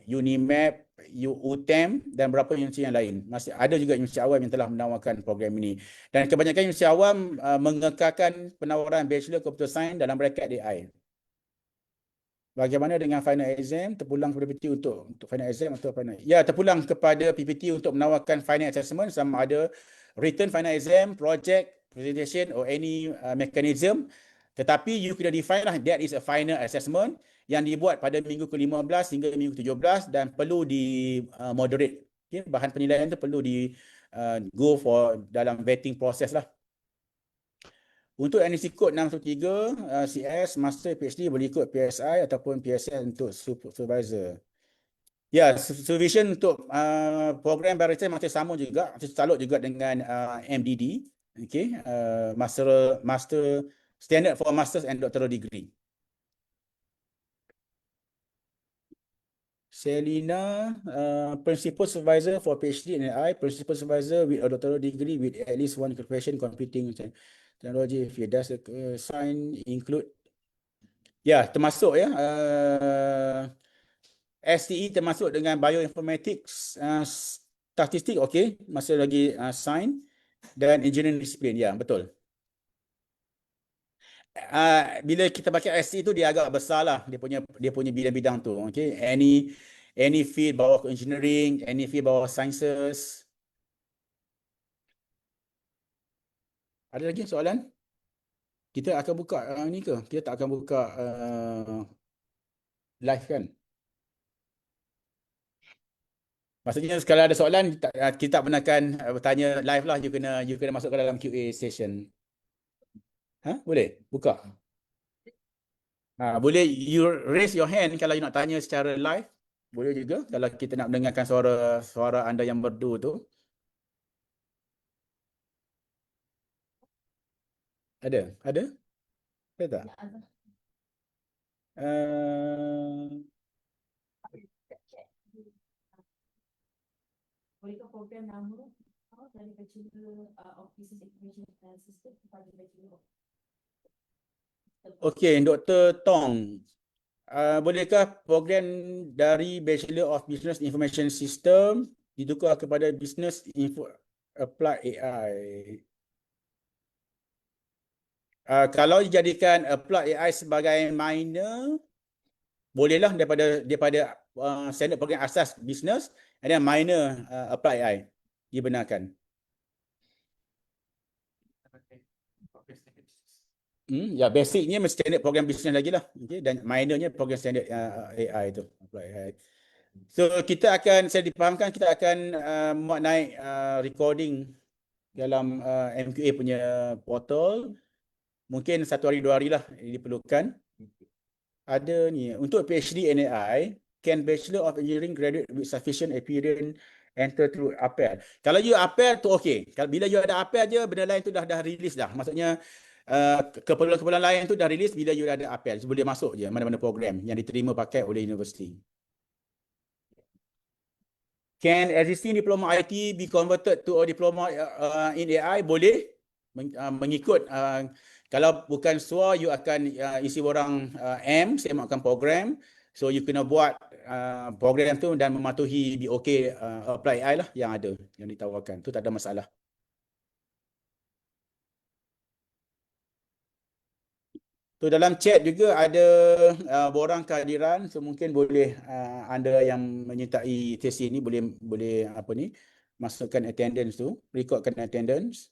UNIMAP, UTM dan beberapa universiti yang lain. Masih ada juga universiti awam yang telah menawarkan program ini. Dan kebanyakan universiti awam mengekalkan penawaran Bachelor Computer Science dalam bracket AI. Bagaimana dengan final exam? Terpulang kepada PPT untuk final exam atau final? Ya, terpulang kepada PPT untuk menawarkan final assessment, sama ada written final exam, project, presentation or any mechanism. Tetapi you kena define lah, that is a final assessment yang dibuat pada minggu ke-15 hingga minggu ke-17 dan perlu di moderate. Okay? Bahan penilaian itu perlu di go for dalam vetting process lah. Untuk NEC Code 613 CS, Master, PhD boleh ikut PSI ataupun PSL untuk supervisor. Ya, supervision untuk program barisan masih sama juga, masih takluk juga dengan MDD. Okay, master standard for masters and doctoral degree. Selina, Principal Supervisor for PhD in AI, Principal Supervisor with a doctoral degree with at least one occupation computing technology. If does the sign include? Ya, termasuk ya. STE termasuk dengan bioinformatics, statistik, okey, masih lagi science dan engineering disiplin. Ya, betul. Bila kita pakai STE tu dia agak besar lah dia punya bidang-bidang tu. Okay, any field bawah engineering, any field bawah sciences. Ada lagi soalan? Kita akan buka ni ke? Kita tak akan buka live kan? Maksudnya kalau ada soalan kita tak benarkan bertanya live lah. You kena masuk ke dalam QA session. Boleh? Buka. Boleh you raise your hand kalau you nak tanya secara live. Boleh juga kalau kita nak mendengarkan suara anda yang merdu tu. Ada? Ada? Ada tak? Bolehkah program nama dari Bachelor of Business Information System kepada Bachelor of Okey, Dr. Tong. Bolehkah program dari Bachelor of Business Information System ditukar kepada Business Info Applied AI? Kalau dijadikan Applied AI sebagai minor, bolehlah daripada standard program asas business dan minor Applied AI dibenarkan. Ya, basicnya mesti standard program business lagi lah. Okay? Dan minornya program standard AI tu. So saya dipahamkan kita akan muat naik recording dalam MQA punya portal. Mungkin 1 hari 2 hari lah diperlukan. Ada ni, untuk PhD in AI, can Bachelor of Engineering graduate with sufficient experience enter through APEL? Kalau you APEL tu okey. Kalau bila you ada APEL je, benda lain tu dah release dah. Maksudnya keperluan-keperluan lain tu dah release bila you ada APEL. So, boleh masuk je mana-mana program yang diterima pakai oleh universiti. Can existing diploma IT be converted to a diploma in AI? Boleh. Mengikut kalau bukan SWA, you akan isi borang semakkan program. So you kena buat program tu dan mematuhi BOK Apply AI lah yang ada, yang ditawarkan. Tu tak ada masalah. Tu dalam chat juga ada borang kehadiran. So mungkin boleh anda yang menyertai sesi ni boleh apa ni, masukkan attendance tu, recordkan attendance.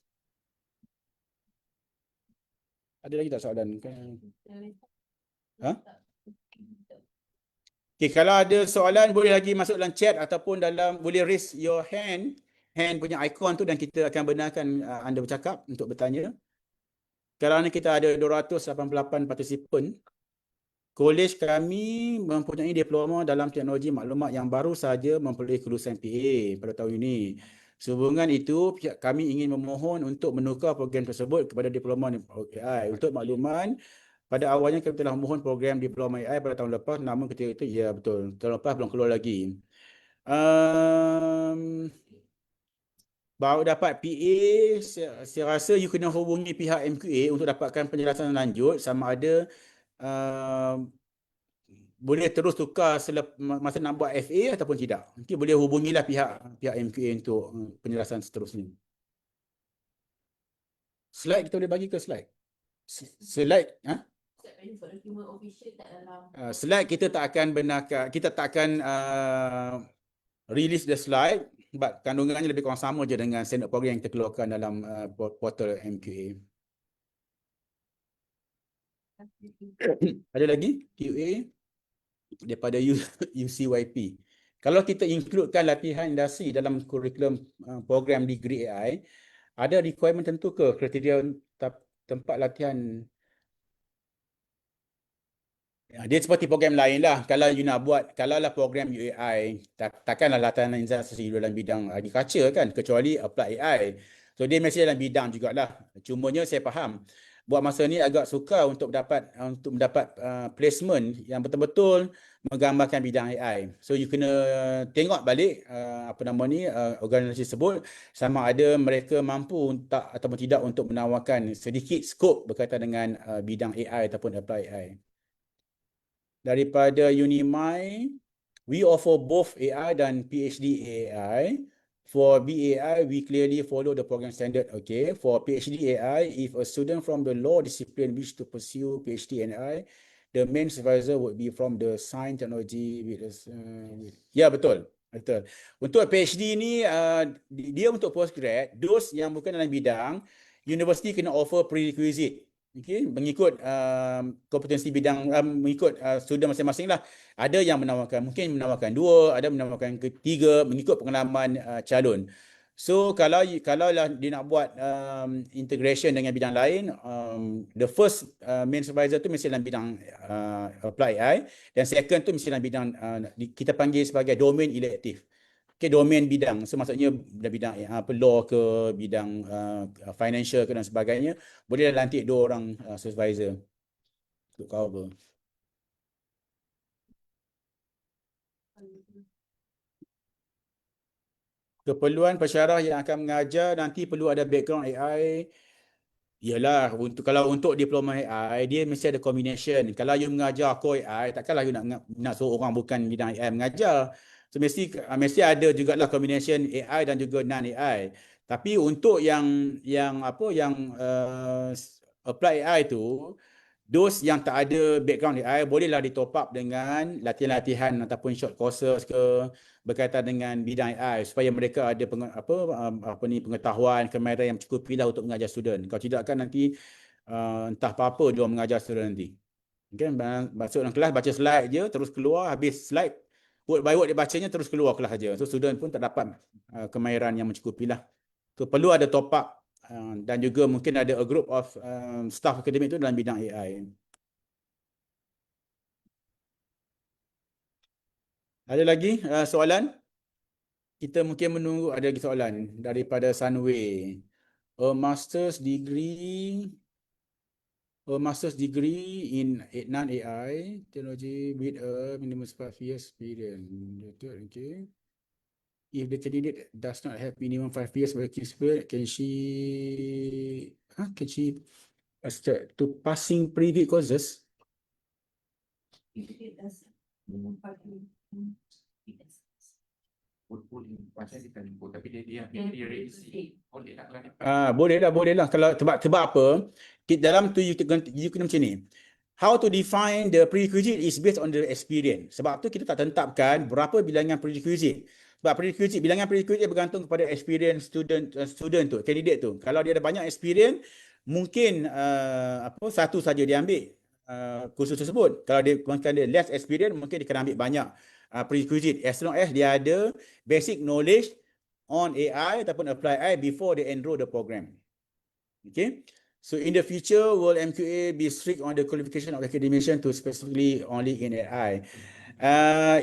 Ada lagi tak soalan? Okay, kalau ada soalan boleh lagi masuk dalam chat ataupun boleh raise your hand punya icon tu dan kita akan benarkan anda bercakap untuk bertanya. Kerana kita ada 288 participant, kolej kami mempunyai diploma dalam teknologi maklumat yang baru sahaja memperoleh kelulusan PA pada tahun ini. Sehubungan itu, pihak kami ingin memohon untuk menukar program tersebut kepada diploma AI. Untuk makluman, pada awalnya kami telah memohon program diploma AI pada tahun lepas, namun ketika itu, ya betul, tahun lepas belum keluar lagi. Baru dapat PA, saya rasa you kena hubungi pihak MQA untuk dapatkan penjelasan lanjut sama ada boleh terus tukar masa nak buat FA ataupun tidak. Nanti boleh hubungilah pihak MQA untuk penjelasan seterusnya. Slide kita boleh bagi ke slide? Slide, slide kita tak akan benarkan, kita tak akan release the slide, sebab kandungannya lebih kurang sama je dengan standard program yang kita keluarkan dalam portal MQA. Ada lagi QA daripada UCYP. Kalau kita includekan latihan industri dalam kurikulum program degree AI, ada requirement tentu ke kriteria tempat latihan? Dia seperti program lain lah. Kalau you nak buat, kalau lah program AI, takkanlah latihan industri dalam bidang agriculture kan, kecuali apply AI. So dia mesti dalam bidang jugalah. Cumanya saya faham buat masa ni agak sukar untuk mendapat placement yang betul-betul menggambarkan bidang AI. So you kena tengok balik apa nama ni organisasi tersebut sama ada mereka mampu tak ataupun tidak untuk menawarkan sedikit skop berkaitan dengan bidang AI ataupun apply AI. Daripada Unimai, we offer both AI dan PhD AI. For BAI, we clearly follow the program standard. Okay. For PhD AI, if a student from the law discipline wish to pursue PhD in AI, the main supervisor would be from the science technology. Ya, betul. Betul. Untuk PhD ni, dia untuk postgrad, those yang bukan dalam bidang, universiti kena offer prerequisite. Okay, mengikut kompetensi bidang, mengikut student masing-masing lah. Ada yang mungkin menawarkan 2, ada menawarkan 3 mengikut pengalaman calon. So kalau lah dia nak buat integration dengan bidang lain, the first main supervisor tu mesti dalam bidang apply AI, dan second tu mesti dalam bidang kita panggil sebagai domain elective. Okay, domain bidang. So maksudnya bidang law ke, bidang financial ke dan sebagainya, bolehlah lantik 2 orang supervisor untuk cover. Keperluan pensyarah yang akan mengajar nanti perlu ada background AI. Yalah, kalau untuk diploma AI, dia mesti ada combination. Kalau you mengajar core AI, takkanlah you nak suruh orang bukan bidang AI mengajar. So mesti ada jugalah combination AI dan juga non AI. Tapi untuk yang apply AI tu, those yang tak ada background AI bolehlah ditop up dengan latihan-latihan ataupun short courses ke berkaitan dengan bidang AI supaya mereka ada pengetahuan, kemahiran yang mencukupi lah untuk mengajar student. Kalau tidak kan nanti entah apa-apa dia mengajar student nanti. Okay, masuk dalam kelas baca slide je terus keluar, habis slide word by word dia bacanya terus keluar kelas aja. So student pun tak dapat kemahiran yang mencukupi lah. So perlu ada top up dan juga mungkin ada a group of staff akademik tu dalam bidang AI. Ada lagi soalan? Kita mungkin menunggu ada lagi soalan daripada Sunway. A master's degree in non-AI technology with a minimum 5 years experience. Okay. If the candidate does not have minimum 5 years working experience, can she accept to passing previous courses? If it does, minimum 5 years. Boleh lah. Kalau sebab apa? Dalam tu you kena macam ni. How to define the prerequisite is based on the experience. Sebab tu kita tak tetapkan berapa bilangan prerequisite. Sebab bilangan prerequisite bergantung kepada experience student tu, candidate tu. Kalau dia ada banyak experience, mungkin satu saja dia ambil kursus tersebut. Kalau dia less experience, mungkin dia kena ambil banyak prerequisite, as long as dia ada basic knowledge on AI ataupun apply AI before they enroll the program. Okay. So in the future, will MQA be strict on the qualification of academician to specifically only in AI?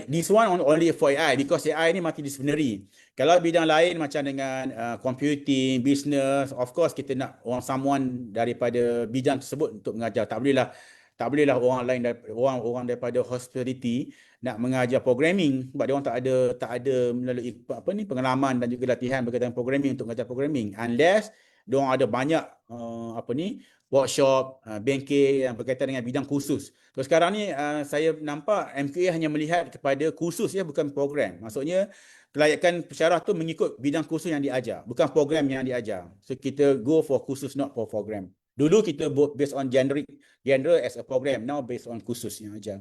This one only for AI because AI ni multidisciplinary. Kalau bidang lain macam dengan computing, business, of course kita nak someone daripada bidang tersebut untuk mengajar. Tak bolehlah orang daripada hospitality nak mengajar programming sebab dia orang tak ada melalui pengalaman dan juga latihan berkaitan programming untuk mengajar programming, unless dia orang ada banyak workshop, bengkel yang berkaitan dengan bidang khusus. So sekarang ni saya nampak MQA hanya melihat kepada khusus ya, bukan program. Maksudnya kelayakan pensyarah tu mengikut bidang khusus yang diajar, bukan program yang diajar. So kita go for khusus, not for program. Dulu kita based on genre as a program, now based on khusus yang ajar.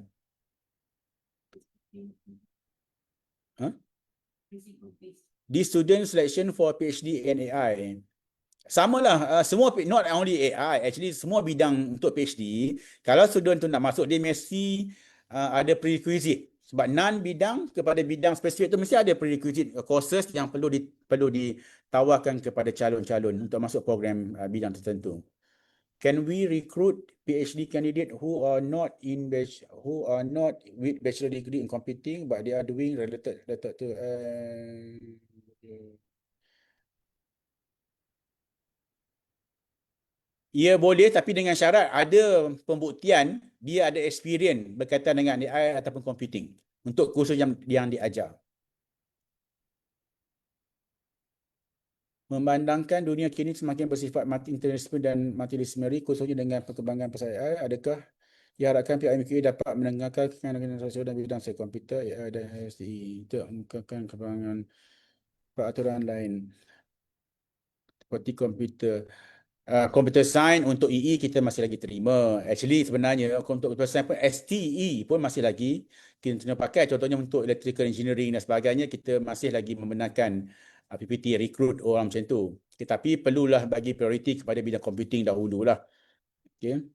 This student selection for PhD in AI. Samalah, semua not only AI, actually semua bidang untuk PhD, kalau student tu nak masuk dia mesti ada prerequisite. Sebab non-bidang kepada bidang spesifik tu mesti ada prerequisite courses yang perlu ditawarkan kepada calon-calon untuk masuk program bidang tertentu. Can we recruit PhD candidate who are not with bachelor degree in computing but they are doing related to Ia boleh, tapi dengan syarat ada pembuktian dia ada experience berkaitan dengan AI ataupun computing untuk kursus yang diajar. Memandangkan dunia kini semakin bersifat multi-interdisiplin dan multidisiplинary, khususnya dengan perkembangan pesat AI, adakah diharapkan pihak MQA dapat mendengarkan kekayaan sosial dan bidang sains komputer AI dan STE untuk mengembangkan kembangan peraturan lain seperti computer science. Untuk EE kita masih lagi terima. Actually sebenarnya untuk computer science pun STE pun masih lagi kita kena pakai. Contohnya untuk electrical engineering dan sebagainya kita masih lagi membenarkan PPT recruit orang macam tu. Tetapi perlulah bagi prioriti kepada bidang computing dahululah. Okey.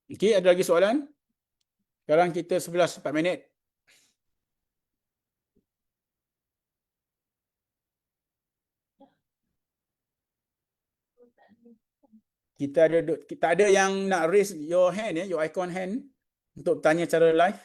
Okey, ada lagi soalan? Sekarang kita 11:04 minit. Kita ada yang nak raise your hand your icon hand untuk tanya secara live.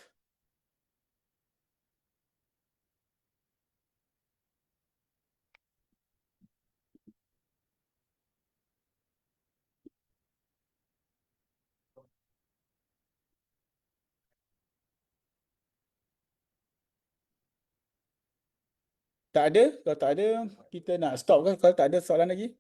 Tak ada? Kalau tak ada, kita nak stop ke kalau tak ada soalan lagi?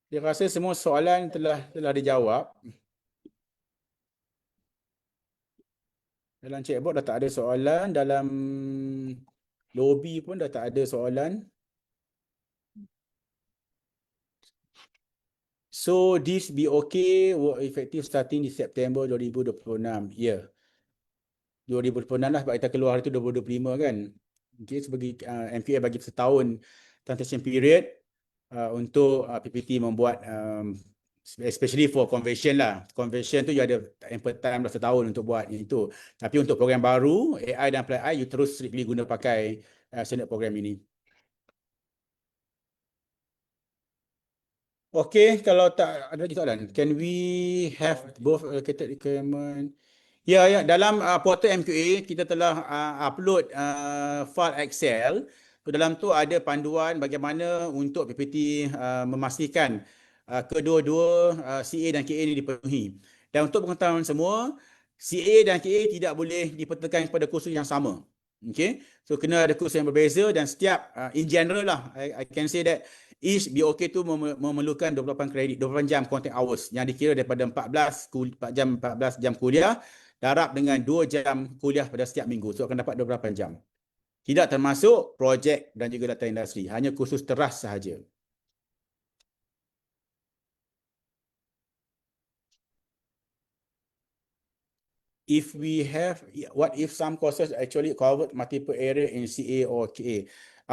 Saya rasa semua soalan telah dijawab. Dalam chatbot dah tak ada soalan, dalam lobby pun dah tak ada soalan. So this be okay, work effective starting di September 2026. Ya. 2026 lah sebab kita keluar hari tu 2025 kan. Okay, sebagai MPA bagi setahun transition period untuk PPT membuat especially for conversion lah. Conversion tu you ada ample time dah setahun untuk buat itu. Tapi untuk program baru, AI dan Apply AI, you terus strictly guna pakai standard program ini. Okay, kalau tak ada lagi soalan, can we have both allocated requirement? Ya, dalam portal MQA kita telah upload file Excel. Dalam tu ada panduan bagaimana untuk PPT memastikan kedua-dua CA dan KA ini dipenuhi. Dan untuk pengetahuan semua, CA dan KA tidak boleh dipeterkan kepada kursus yang sama. Okay, so kena ada kursus yang berbeza dan setiap in general lah, I can say that each BOK tu memerlukan 28 kredit, 28 jam content hours yang dikira daripada 14 jam kuliah darab dengan 2 jam kuliah pada setiap minggu. So akan dapat 28 jam. Tidak termasuk projek dan juga data industri. Hanya kursus teras sahaja. If we have, what if some courses actually covered multiple area in CA or KA?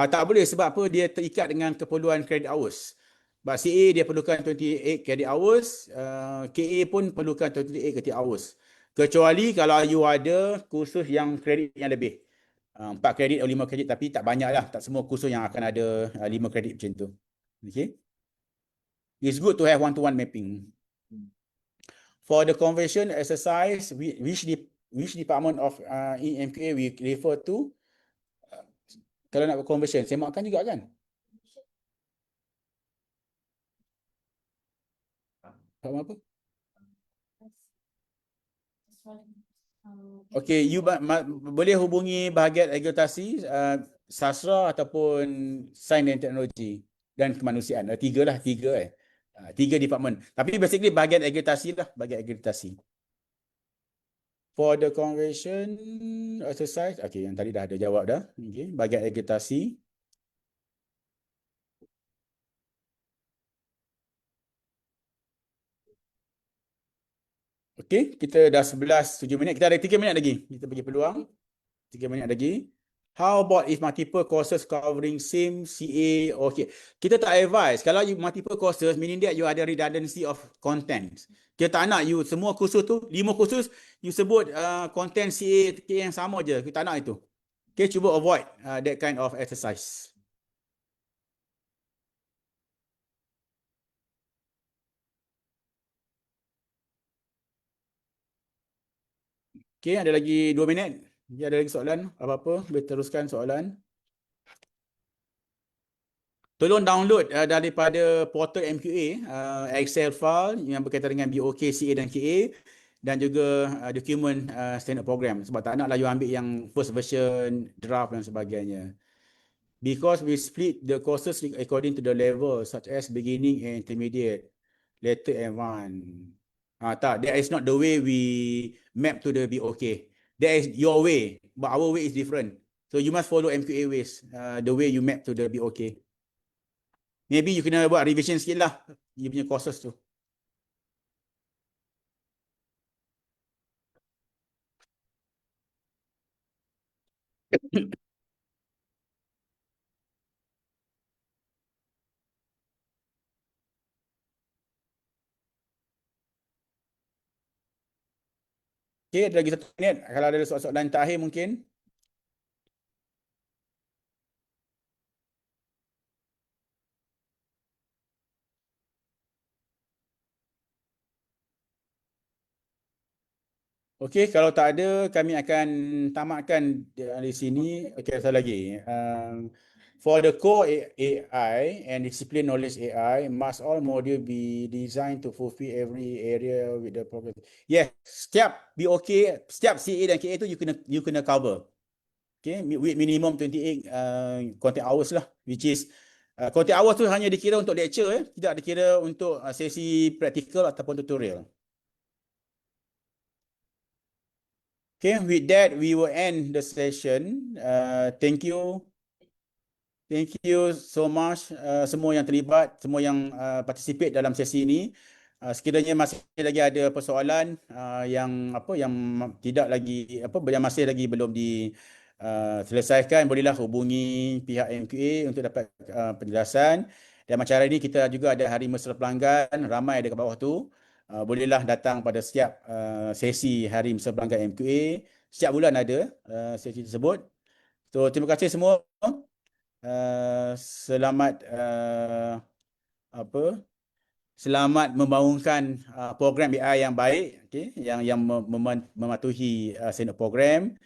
Tak boleh sebab apa? Dia terikat dengan keperluan credit hours. Sebab CA dia perlukan 28 credit hours, KA pun perlukan 28 credit hours. Kecuali kalau you ada kursus yang kredit yang lebih. 4 kredit atau 5 kredit, tapi tak banyak lah. Tak semua kursus yang akan ada 5 kredit macam tu. Okay? It's good to have one-to-one mapping. For the conversion exercise, which department of MQA we refer to? Kalau nak conversion, semakkan juga kan? Faham apa? Okay, you boleh hubungi bahagian agregasi, sastra ataupun sains dan teknologi dan kemanusiaan. Tiga department. Tapi basically bahagian agregasi lah, bahagian agregasi. For the conversion exercise, okay, yang tadi dah ada jawab dah. Okay, bahagian agregasi. Okay, kita dah 11:07 minit. Kita ada 3 minit lagi. Kita bagi peluang. 3 minit lagi. How about if multiple courses covering same CA? Okay. Kita tak advise. Kalau you multiple courses, meaning that you ada redundancy of content. Kita tak nak you semua kursus tu, 5 kursus, you sebut content CA yang sama je. Kita tak nak itu. Okay, cuba avoid that kind of exercise. Okey, ada lagi 2 minit. Ya, ada lagi soalan? Apa-apa? Boleh teruskan soalan. Tolong download daripada portal MQA Excel file yang berkaitan dengan BOK, CA dan KA dan juga dokumen standard program sebab tak naklah you ambil yang first version, draft dan sebagainya. Because we split the courses according to the level such as beginning and intermediate, later advanced. Tak, that is not the way we map to the BOK. That is your way, but our way is different. So you must follow MQA ways, the way you map to the BOK. Maybe you kena buat revision sikit lah, you punya courses tu. Okay, ada lagi 1 minit. Kalau ada soalan terakhir mungkin. Okey, kalau tak ada, kami akan tamatkan di sini. Okey, satu lagi. For the core AI and discipline knowledge AI, must all module be designed to fulfill every area with the problem. Yes, setiap BOK, setiap CA dan KA tu you kena cover. Okay, with minimum 28 content hours lah, which is content hours tu hanya dikira untuk lecture, tidak dikira untuk sesi praktikal ataupun tutorial. Okay, with that, we will end the session. Thank you. Thank you so much semua yang terlibat, semua yang participate dalam sesi ini. Sekiranya masih lagi ada persoalan yang tidak lagi yang masih lagi belum diselesaikan, bolehlah hubungi pihak MQA untuk dapat penjelasan. Dan macam hari ini kita juga ada Hari Mesra Pelanggan, ramai dekat bawah tu. Bolehlah datang pada setiap sesi Hari Mesra Pelanggan MQA. Setiap bulan ada sesi tersebut. So terima kasih semua. Selamat selamat membangunkan program AI yang baik, okay, yang mematuhi standard program,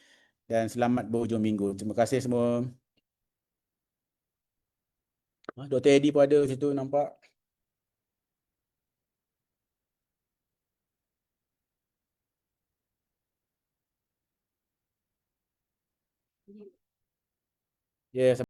dan selamat berhujung minggu. Terima kasih semua. Dr. Eddie pun ada situ nampak. Yes.